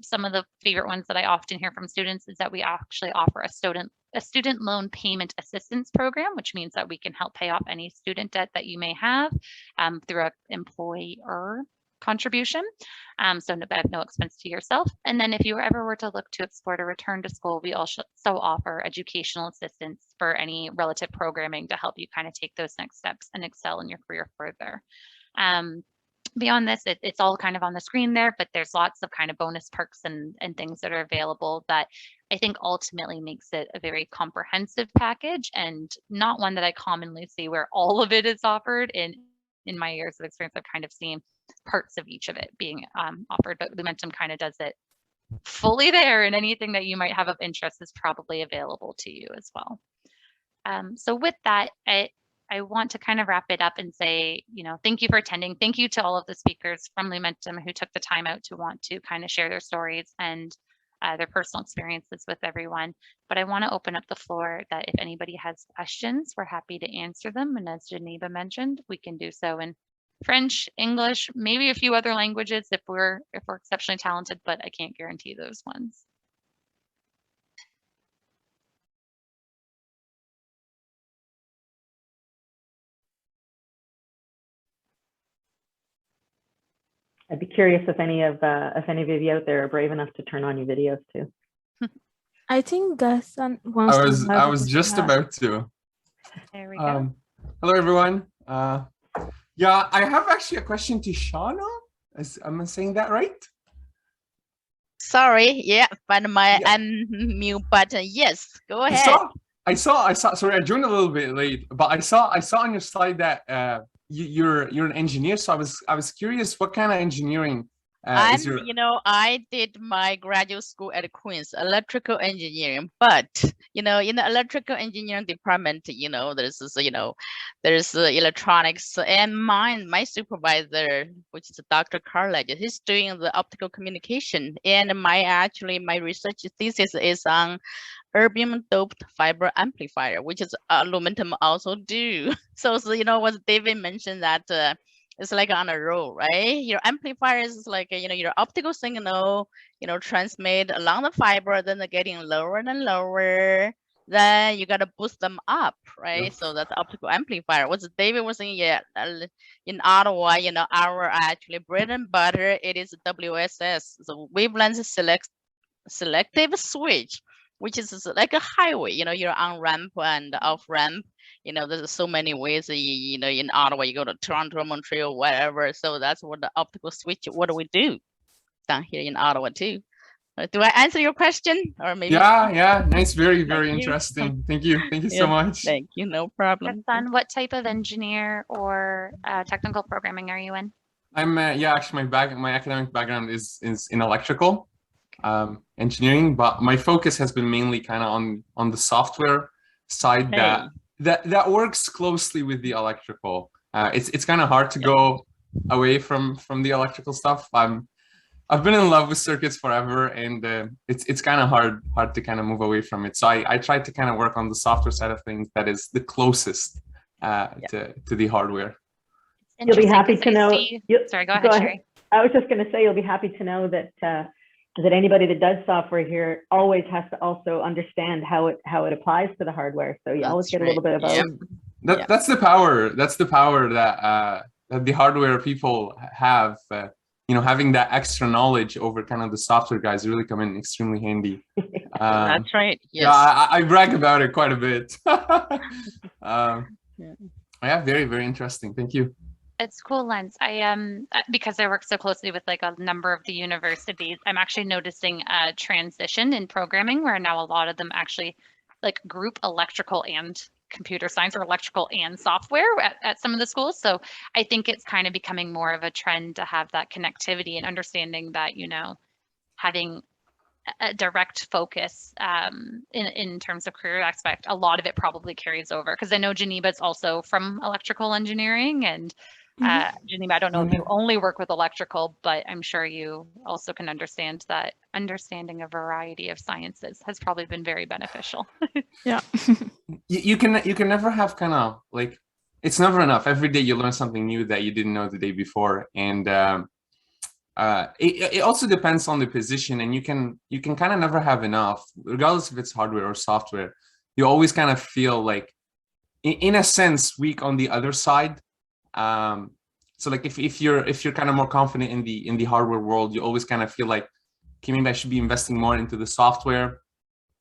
Some of the favorite ones that I often hear from students is that we actually offer a student loan payment assistance program, which means that we can help pay off any student debt that you may have through an employer contribution. So no expense to yourself. And then if you ever were to look to explore to return to school, we also offer educational assistance for any relative programming to help you kind of take those next steps and excel in your career further. Beyond this, it's all kind of on the screen there, but there's lots of kind of bonus perks and things that are available that I think ultimately makes it a very comprehensive package, and not one that I commonly see where all of it is offered. In my years of experience, I've kind of seen parts of each of it being offered, but Lumentum kind of does it fully there, and anything that you might have of interest is probably available to you as well. So with that, I want to kind of wrap it up and say, thank you for attending. Thank you to all of the speakers from Lumentum who took the time out to want to kind of share their stories and their personal experiences with everyone. But I want to open up the floor that if anybody has questions, we're happy to answer them. And as Geneva mentioned, we can do so in French, English, maybe a few other languages if we're exceptionally talented, but I can't guarantee those ones. I'd be curious if any of you out there are brave enough to turn on your videos too. I think Gaston wants to. I was just about to. There we go. Hello, everyone. Yeah, I have actually a question to Shauna. Am I saying that right? Sorry, yeah, find my unmute button. Yes, go ahead. I saw. Sorry, I joined a little bit late, but I saw on your slide that you're an engineer. So I was curious, what kind of engineering is your? I did my graduate school at Queen's, electrical engineering. But in the electrical engineering department, there's electronics, and my supervisor, which is Dr. Carleton, he's doing the optical communication, and my research thesis is on erbium doped fiber amplifier, which is Lumentum also do. So what David mentioned, that it's like on a roll, right? Your amplifier is like your optical signal, transmit along the fiber, then they're getting lower and lower. Then you got to boost them up, right? Yep. So that's optical amplifier. What David was saying, in Ottawa, our actually bread and butter, it is WSS, the wavelength selective switch, which is like a highway. You're on ramp and off ramp. There's so many ways. In Ottawa, you go to Toronto, Montreal, whatever. So that's what the optical switch. What do we do down here in Ottawa too? Do I answer your question, or maybe? Yeah. Nice, very interesting. Thank you so much. Thank you, no problem. Gaston, what type of engineer or technical programming are you in? I'm actually my academic background is in electrical engineering, but my focus has been mainly kind of on the software side that works closely with the electrical. It's kind of hard to go away from the electrical stuff. I've been in love with circuits forever, and it's kind of hard to kind of move away from it. So I tried to kind of work on the software side of things that is the closest to the hardware. You'll be happy to know. Sorry, go ahead, Sherry. I was just going to say, you'll be happy to know that anybody that does software here always has to also understand how it applies to the hardware. So you always get a little bit of both. That's the power. That's the power that the hardware people have. Having that extra knowledge over kind of the software guys really come in extremely handy. That's right. Yes. Yeah, I brag about it quite a bit. Very, very interesting. Thank you. It's cool, Lens. Because I work so closely with like a number of the universities, I'm actually noticing a transition in programming where now a lot of them actually like group electrical and computer science or electrical and software at some of the schools. So I think it's kind of becoming more of a trend to have that connectivity and understanding that, you know, having a direct focus in terms of career aspect, a lot of it probably carries over, because I know Geneva's also from electrical engineering, and Geneva, I don't know if you only work with electrical, but I'm sure you also can understand that understanding a variety of sciences has probably been very beneficial. Yeah. You can never have kind of like, it's never enough. Every day you learn something new that you didn't know the day before, and it also depends on the position, and you can kind of never have enough, regardless if it's hardware or software. You always kind of feel like, in a sense, weak on the other side. So like if you're kind of more confident in the hardware world, you always kind of feel like, okay, maybe I should be investing more into the software.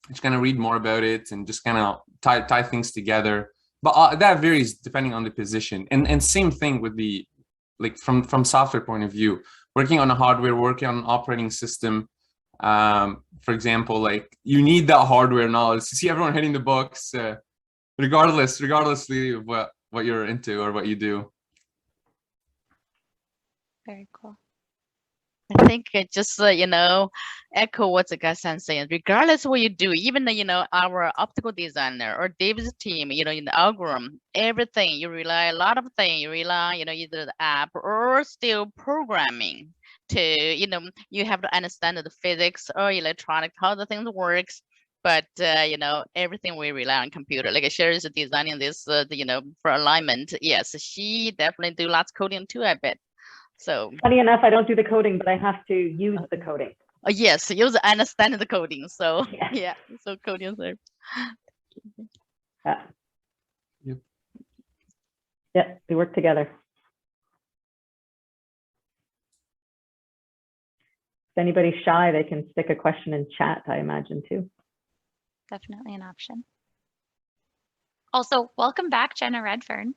Just kind of read more about it and just kind of tie things together. But that varies depending on the position. And same thing with the, like from software point of view, working on a hardware, working on an operating system. For example, like you need that hardware knowledge. You see everyone hitting the books, regardlessly of what you're into or what you do. Very cool. I think it just, you know, echo what the guys are saying. Regardless of what you do, even the, you know, our optical designer or David's team, you know, in the algorithm, everything you rely a lot of things. You rely, you know, either the app or still programming to, you know, you have to understand the physics or electronics, how the things works. But you know, everything we rely on computer. Like Sherry is designing this, you know, for alignment. Yes, she definitely do lots of coding too, I bet. So funny enough, I don't do the coding, but I have to use the coding. Yes, you understand the coding. So yeah, so coding is there. Yeah, we work together. If anybody's shy, they can stick a question in chat, I imagine, too. Definitely an option. Also, welcome back, Jenna Redfern.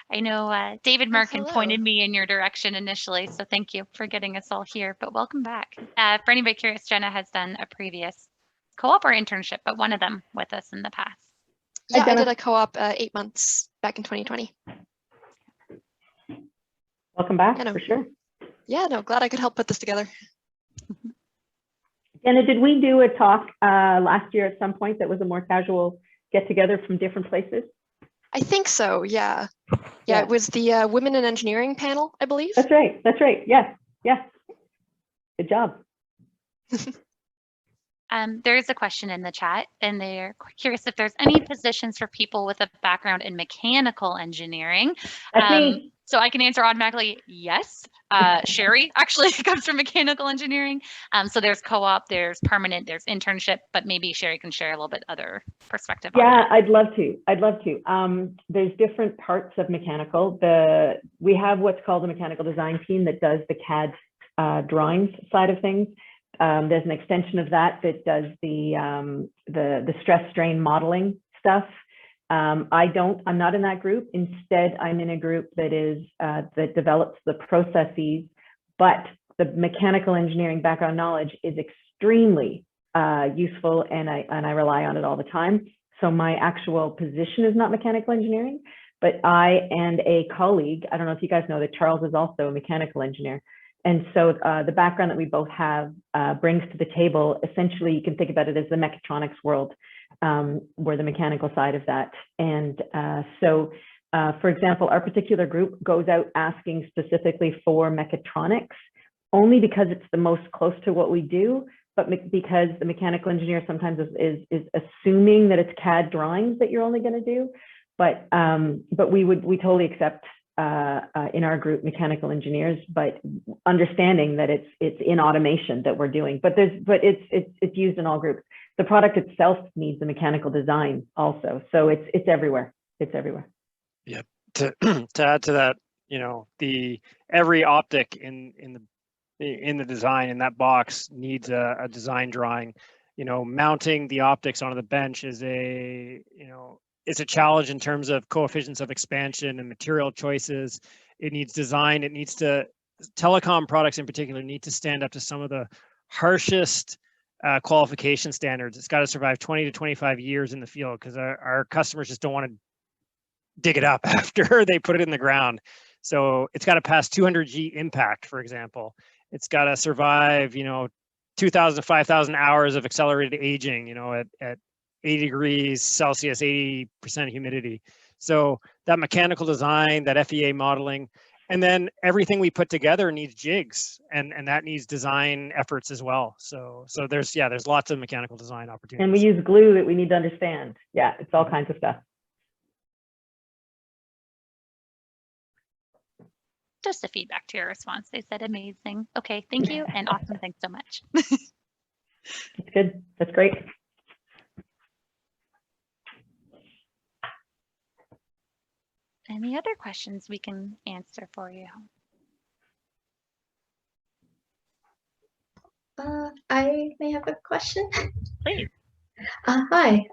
I know David Markin pointed me in your direction initially, so thank you for getting us all here, but welcome back. For anybody curious, Jenna has done a previous co-op or internship, but one of them with us in the past. Yeah, I did a co-op 8 months back in 2020. Welcome back, for sure. Yeah, no, glad I could help put this together. Jenna, did we do a talk last year at some point that was a more casual get-together from different places? I think so, yeah. Yeah, it was the Women in Engineering panel, I believe. That's right, yes, yes. Good job. There's a question in the chat, and they're curious if there's any positions for people with a background in mechanical engineering. That's me. So I can answer automatically, yes. Sherry actually comes from mechanical engineering. So there's co-op, there's permanent, there's internship, but maybe Sherry can share a little bit other perspective on that. I'd love to. There's different parts of mechanical. We have what's called a mechanical design team that does the CAD drawings side of things. There's an extension of that does the stress strain modeling stuff. I'm not in that group. Instead, I'm in a group that develops the processes, but the mechanical engineering background knowledge is extremely useful, and I rely on it all the time. So my actual position is not mechanical engineering, but I and a colleague, I don't know if you guys know that Charles is also a mechanical engineer. And so the background that we both have brings to the table, essentially, you can think about it as the mechatronics world. We're the mechanical side of that. And for example, our particular group goes out asking specifically for mechatronics, only because it's the most close to what we do, but because the mechanical engineer sometimes is assuming that it's CAD drawings that you're only going to do. But we totally accept in our group mechanical engineers, but understanding that it's in automation that we're doing, but it's used in all groups. The product itself needs a mechanical design also, so it's everywhere. It's everywhere. Yeah. To add to that, you know, every optic in the design in that box needs a design drawing. You know, mounting the optics onto the bench is it's a challenge in terms of coefficients of expansion and material choices. It needs design. It needs to, telecom products in particular need to stand up to some of the harshest qualification standards. It's got to survive 20 to 25 years in the field because our customers just don't want to dig it up after they put it in the ground. So it's got to pass 200G impact, for example. It's got to survive, 2,000 to 5,000 hours of accelerated aging, at 80 degrees Celsius, 80% humidity. So that mechanical design, that FEA modeling, and then everything we put together needs jigs, and that needs design efforts as well. So there's lots of mechanical design opportunities. And we use glue that we need to understand. Yeah, it's all kinds of stuff. Just a feedback to your response. They said amazing. Okay, thank you, and awesome. Thanks so much. That's good. That's great. Any other questions we can answer for you? I may have a question. Please. Hi.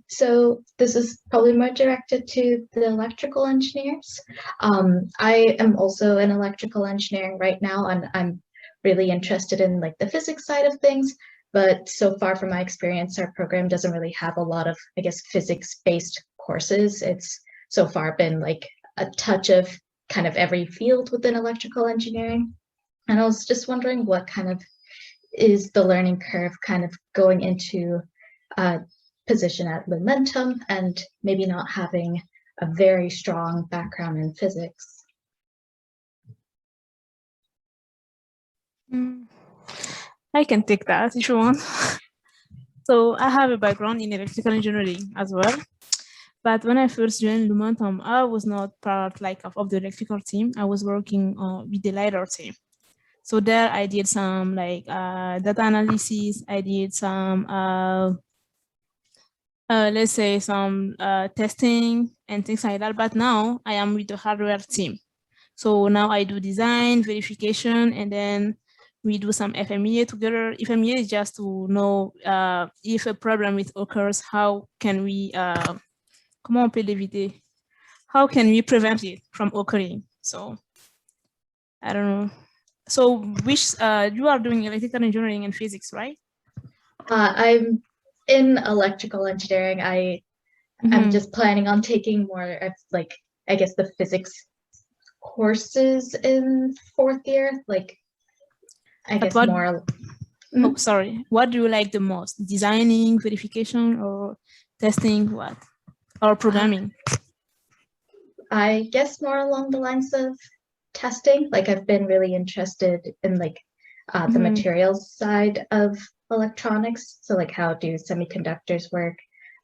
So this is probably more directed to the electrical engineers. I am also in electrical engineering right now, and I'm really interested in like the physics side of things. But so far from my experience, our program doesn't really have a lot of, I guess, physics-based courses. It's so far been like a touch of kind of every field within electrical engineering. And I was just wondering what kind of is the learning curve kind of going into a position at Lumentum and maybe not having a very strong background in physics. I can take that if you want. So I have a background in electrical engineering as well. But when I first joined Lumentum, I was not part of the electrical team. I was working with the LiDAR team. So there I did some data analysis. I did some, let's say some testing and things like that. But now I am with the hardware team. So now I do design, verification, and then we do some FMEA together. FMEA is just to know if a problem occurs, how can we, comment on peut l'éviter? How can we prevent it from occurring? So I don't know. So which you are doing electrical engineering and physics, right? I'm in electrical engineering. I'm just planning on taking more of like, I guess, the physics courses in 4th year. Like, I guess more. Oh, sorry. What do you like the most? Designing, verification, or testing? What? Or programming? I guess more along the lines of testing. Like I've been really interested in like the materials side of electronics. So like how do semiconductors work?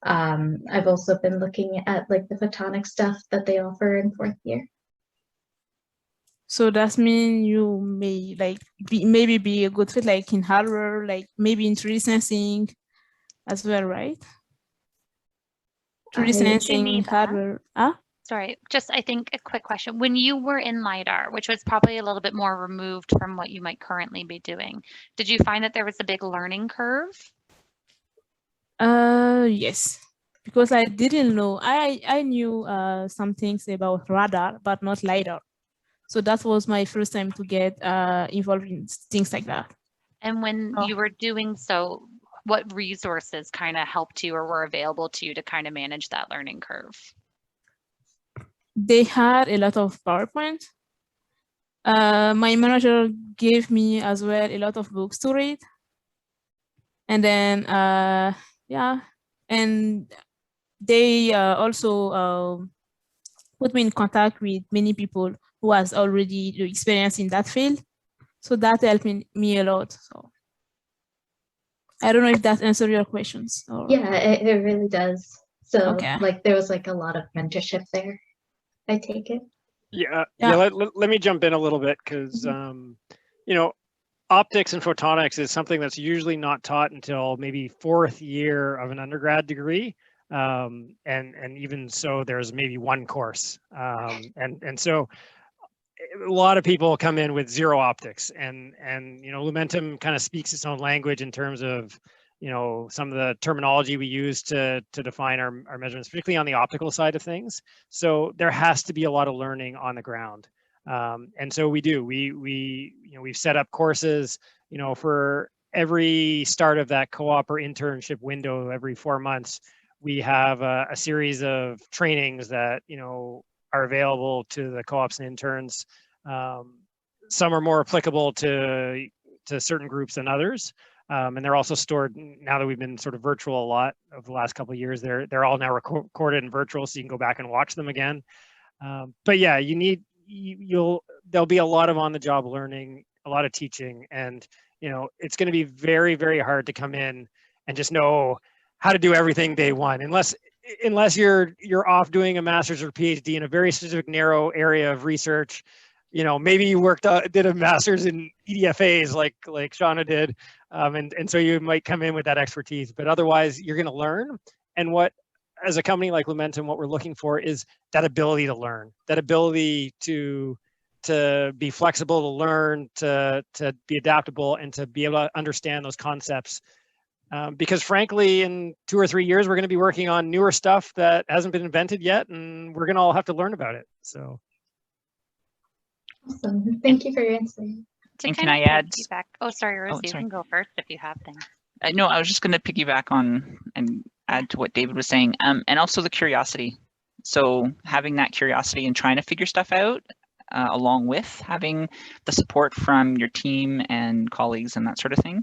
I've also been looking at like the photonic stuff that they offer in 4th year. So that means you may maybe be a good fit like in hardware, like maybe in 3D sensing as well, right? 3D sensing hardware. Sorry, just I think a quick question. When you were in LiDAR, which was probably a little bit more removed from what you might currently be doing, did you find that there was a big learning curve? Yes, because I didn't know. I knew some things about radar, but not LiDAR. So that was my first time to get involved in things like that. And when you were doing so, what resources kind of helped you or were available to you to kind of manage that learning curve? They had a lot of PowerPoint. My manager gave me as well a lot of books to read. And then, yeah, and they also put me in contact with many people who has already the experience in that field. So that helped me a lot. So I don't know if that answers your questions. Or... Yeah, it really does. So like there was like a lot of mentorship there, I take it. Yeah. Let me jump in a little bit because, you know, optics and photonics is something that's usually not taught until maybe 4th year of an undergrad degree. And even so, there's maybe one course. And so a lot of people come in with zero optics, and you know, Lumentum kind of speaks its own language in terms of, you know, some of the terminology we use to define our measurements, particularly on the optical side of things. So there has to be a lot of learning on the ground. And so we do, you know, we've set up courses, you know, for every start of that co-op or internship window, every 4 months, we have a series of trainings that, you know, are available to the co-ops and interns. Some are more applicable to certain groups than others. And they're also stored, now that we've been sort of virtual a lot over the last couple of years, they're all now recorded and virtual, so you can go back and watch them again. But yeah, there'll be a lot of on-the-job learning, a lot of teaching, and you know, it's going to be very, very hard to come in and just know how to do everything day one, unless you're off doing a master's or PhD in a very specific narrow area of research. You know, maybe you did a master's in EDFAs like Shauna did, and so you might come in with that expertise. But otherwise, you're going to learn. And as a company like Lumentum, what we're looking for is that ability to learn, that ability to be flexible, to learn, to be adaptable, and to be able to understand those concepts. Because frankly, in 2 or 3 years, we're going to be working on newer stuff that hasn't been invented yet, and we're going to all have to learn about it. So. Awesome. Thank you for your answer. And can I add? Oh, sorry, Rosie, you can go first if you have things. No, I was just going to piggyback on and add to what David was saying, and also the curiosity. So having that curiosity and trying to figure stuff out, along with having the support from your team and colleagues and that sort of thing,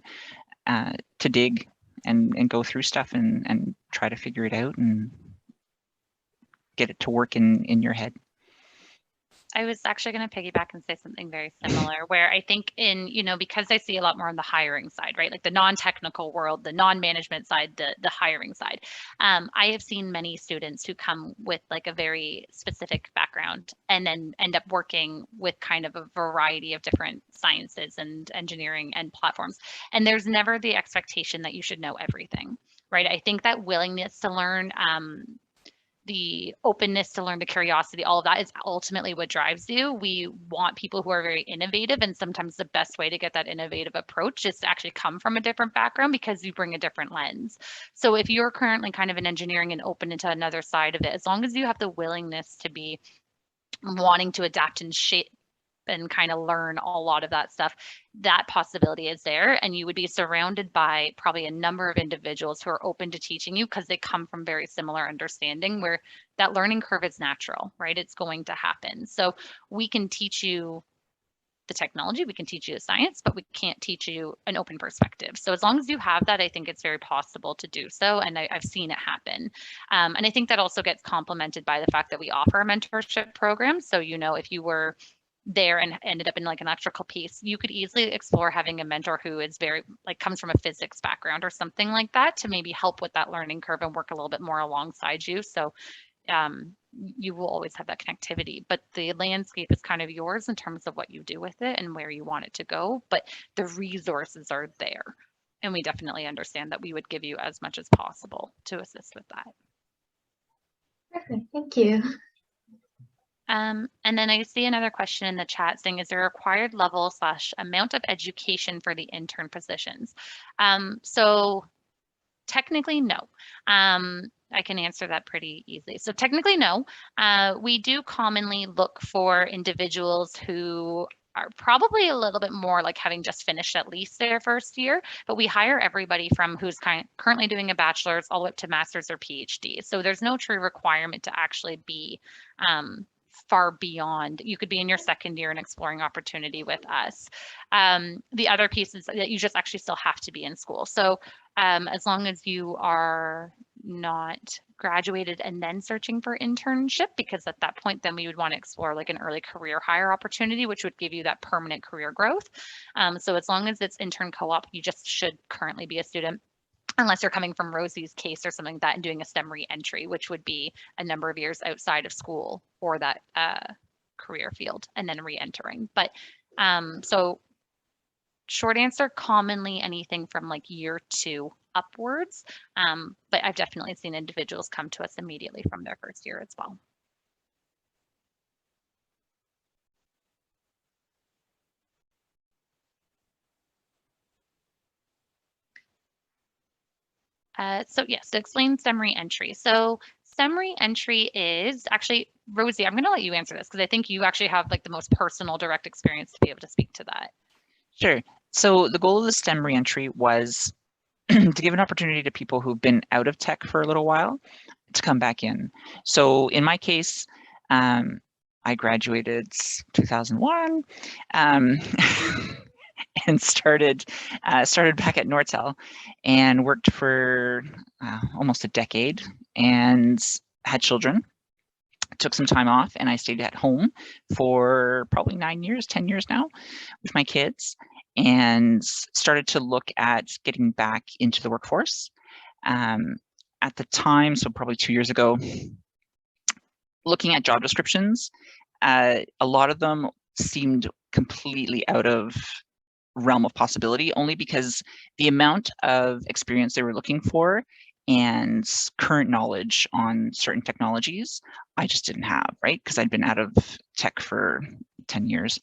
to dig and go through stuff and try to figure it out and get it to work in your head. I was actually going to piggyback and say something very similar, where I think because I see a lot more on the hiring side, right? Like the non-technical world, the non-management side, the hiring side. I have seen many students who come with like a very specific background and then end up working with kind of a variety of different sciences and engineering and platforms. And there's never the expectation that you should know everything, right? I think that willingness to learn, the openness to learn, the curiosity, all of that is ultimately what drives you. We want people who are very innovative, and sometimes the best way to get that innovative approach is to actually come from a different background because you bring a different lens. So if you're currently kind of in engineering and open into another side of it, as long as you have the willingness to be wanting to adapt and shape and kind of learn a lot of that stuff, that possibility is there, and you would be surrounded by probably a number of individuals who are open to teaching you because they come from very similar understanding, where that learning curve is natural, right? It's going to happen. So we can teach you the technology, we can teach you the science, but we can't teach you an open perspective. So as long as you have that, I think it's very possible to do so, and I've seen it happen. And I think that also gets complemented by the fact that we offer a mentorship program. So if you were there and ended up in like an electrical piece, you could easily explore having a mentor who is very comes from a physics background or something like that to maybe help with that learning curve and work a little bit more alongside you. So you will always have that connectivity, but the landscape is kind of yours in terms of what you do with it and where you want it to go, but the resources are there. And we definitely understand that we would give you as much as possible to assist with that. Perfect, thank you. And then I see another question in the chat saying, is there a required level / amount of education for the intern positions? So technically, no. I can answer that pretty easily. So technically, no. We do commonly look for individuals who are probably a little bit more like having just finished at least their first year, but we hire everybody from who's currently doing a bachelor's all the way up to master's or PhD. So there's no true requirement to actually be far beyond. You could be in your second year and exploring opportunity with us. The other piece is that you just actually still have to be in school. So as long as you are not graduated and then searching for internship, because at that point, then we would want to explore like an early career hire opportunity, which would give you that permanent career growth. So as long as it's intern co-op, you just should currently be a student, unless you're coming from Rosie's case or something like that and doing a STEM re-entry, which would be a number of years outside of school for that career field and then re-entering. But so short answer, commonly anything from like year 2 upwards. But I've definitely seen individuals come to us immediately from their first year as well. So yes, to explain STEM re-entry. So STEM re-entry is actually, Rosie, I'm going to let you answer this because I think you actually have like the most personal direct experience to be able to speak to that. Sure. So the goal of the STEM reentry was to give an opportunity to people who've been out of tech for a little while to come back in. So in my case, I graduated 2001 and started back at Nortel and worked for almost a decade and had children. Took some time off and I stayed at home for probably 9 years, 10 years now with my kids, and started to look at getting back into the workforce. At the time, so probably 2 years ago, looking at job descriptions, a lot of them seemed completely out of realm of possibility, only because the amount of experience they were looking for and current knowledge on certain technologies, I just didn't have, right? Because I'd been out of tech for 10 years.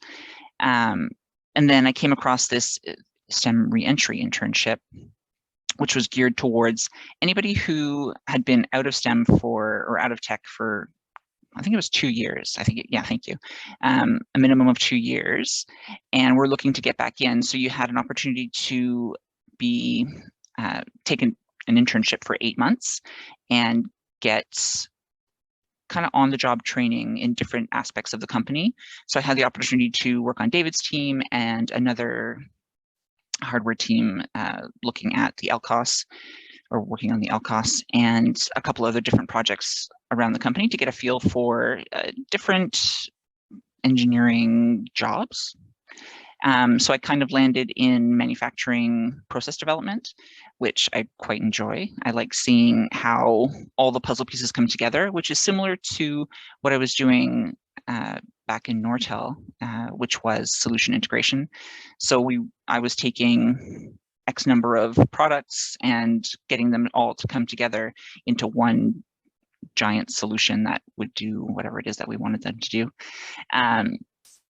And then I came across this STEM reentry internship, which was geared towards anybody who had been out of STEM or out of tech for, I think it was 2 years. Yeah, thank you. A minimum of 2 years. And we're looking to get back in. So you had an opportunity to be taken an internship for 8 months and get kind of on the job training in different aspects of the company. So I had the opportunity to work on David's team and another hardware team looking at the LCOS, or working on the LCOS, and a couple other different projects around the company to get a feel for different engineering jobs. So I kind of landed in manufacturing process development, which I quite enjoy. I like seeing how all the puzzle pieces come together, which is similar to what I was doing back in Nortel, which was solution integration. So I was taking X number of products and getting them all to come together into one giant solution that would do whatever it is that we wanted them to do.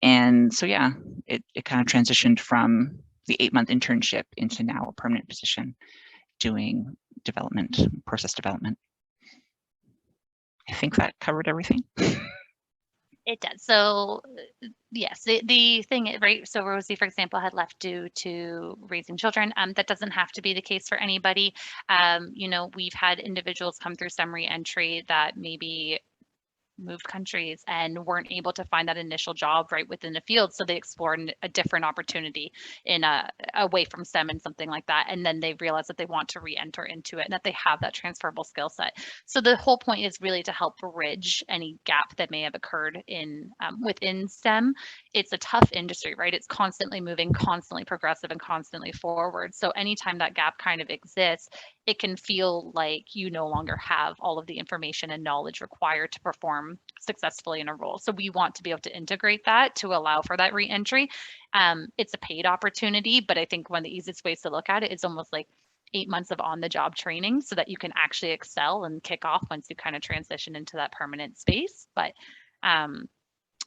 And so, yeah, it kind of transitioned from the 8-month internship into now a permanent position doing development, process development. I think that covered everything. It does. So yes, the thing is, right, so Rosie, for example, had left due to raising children. That doesn't have to be the case for anybody. You know, we've had individuals come through STEM reentry that maybe moved countries and weren't able to find that initial job right within the field, so they explored a different opportunity in away from STEM and something like that, and then they realize that they want to re-enter into it and that they have that transferable skill set. So the whole point is really to help bridge any gap that may have occurred in within STEM. It's a tough industry, right? It's constantly moving, constantly progressive, and constantly forward. So anytime that gap kind of exists, it can feel like you no longer have all of the information and knowledge required to perform successfully in a role. So we want to be able to integrate that to allow for that re-entry. It's a paid opportunity, but I think one of the easiest ways to look at it is almost like 8 months of on-the-job training so that you can actually excel and kick off once you kind of transition into that permanent space. But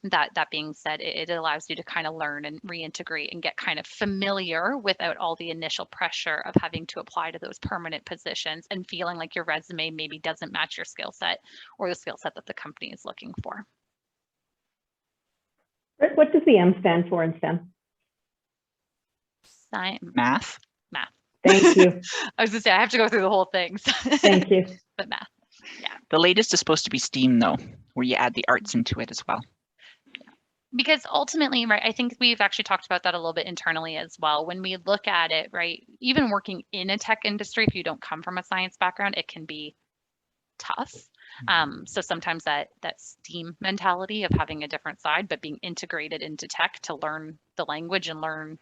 that being said, it allows you to kind of learn and reintegrate and get kind of familiar without all the initial pressure of having to apply to those permanent positions and feeling like your resume maybe doesn't match your skill set or the skill set that the company is looking for. What does the M stand for in STEM? Math. Math. Thank you. I was gonna say I have to go through the whole thing. Thank you. But math. Yeah. The latest is supposed to be STEAM though, where you add the arts into it as well. Because ultimately, right, I think we've actually talked about that a little bit internally as well. When we look at it, right, even working in a tech industry, if you don't come from a science background, it can be tough. So sometimes that STEAM mentality of having a different side, but being integrated into tech to learn the language and learn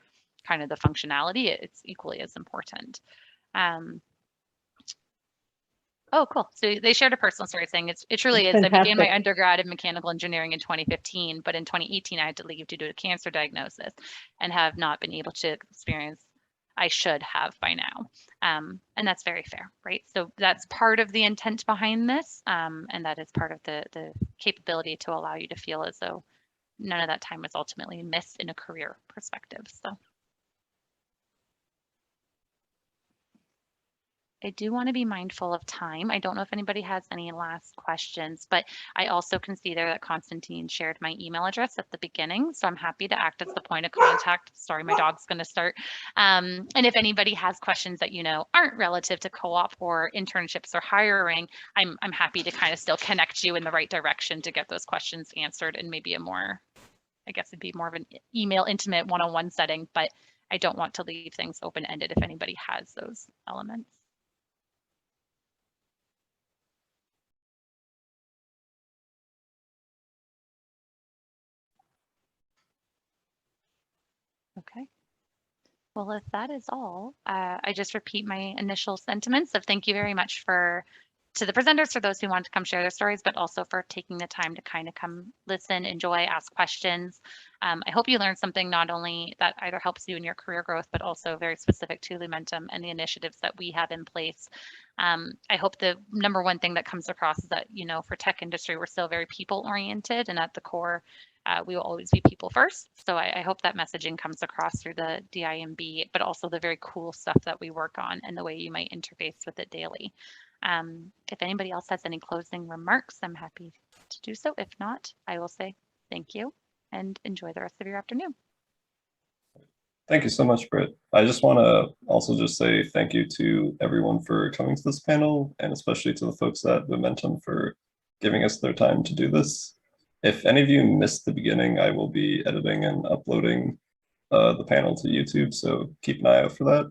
kind of the functionality, it's equally as important. Oh, cool. So they shared a personal story saying it truly is. Fantastic. I began my undergrad in mechanical engineering in 2015, but in 2018, I had to leave due to a cancer diagnosis and have not been able to experience I should have by now. And that's very fair, right? So that's part of the intent behind this. And that is part of the capability to allow you to feel as though none of that time was ultimately missed in a career perspective. So. I do want to be mindful of time. I don't know if anybody has any last questions, but I also can see there that Constantine shared my email address at the beginning. So I'm happy to act as the point of contact. Sorry, my dog's going to start. And if anybody has questions that, you know, aren't relative to co-op or internships or hiring, I'm happy to kind of still connect you in the right direction to get those questions answered in maybe a more, I guess it'd be more of an email intimate one-on-one setting, but I don't want to leave things open-ended if anybody has those elements. Okay. Well, if that is all, I just repeat my initial sentiments of thank you very much to the presenters, for those who want to come share their stories, but also for taking the time to kind of come listen, enjoy, ask questions. I hope you learned something not only that either helps you in your career growth, but also very specific to Lumentum and the initiatives that we have in place. I hope the number one thing that comes across is that, you know, for tech industry, we're still very people oriented, and at the core, we will always be people first. So I hope that messaging comes across through the DIMB, but also the very cool stuff that we work on and the way you might interface with it daily. If anybody else has any closing remarks, I'm happy to do so. If not, I will say thank you and enjoy the rest of your afternoon. Thank you so much, Britt. I just want to also just say thank you to everyone for coming to this panel, and especially to the folks at Lumentum for giving us their time to do this. If any of you missed the beginning, I will be editing and uploading the panel to YouTube, so keep an eye out for that.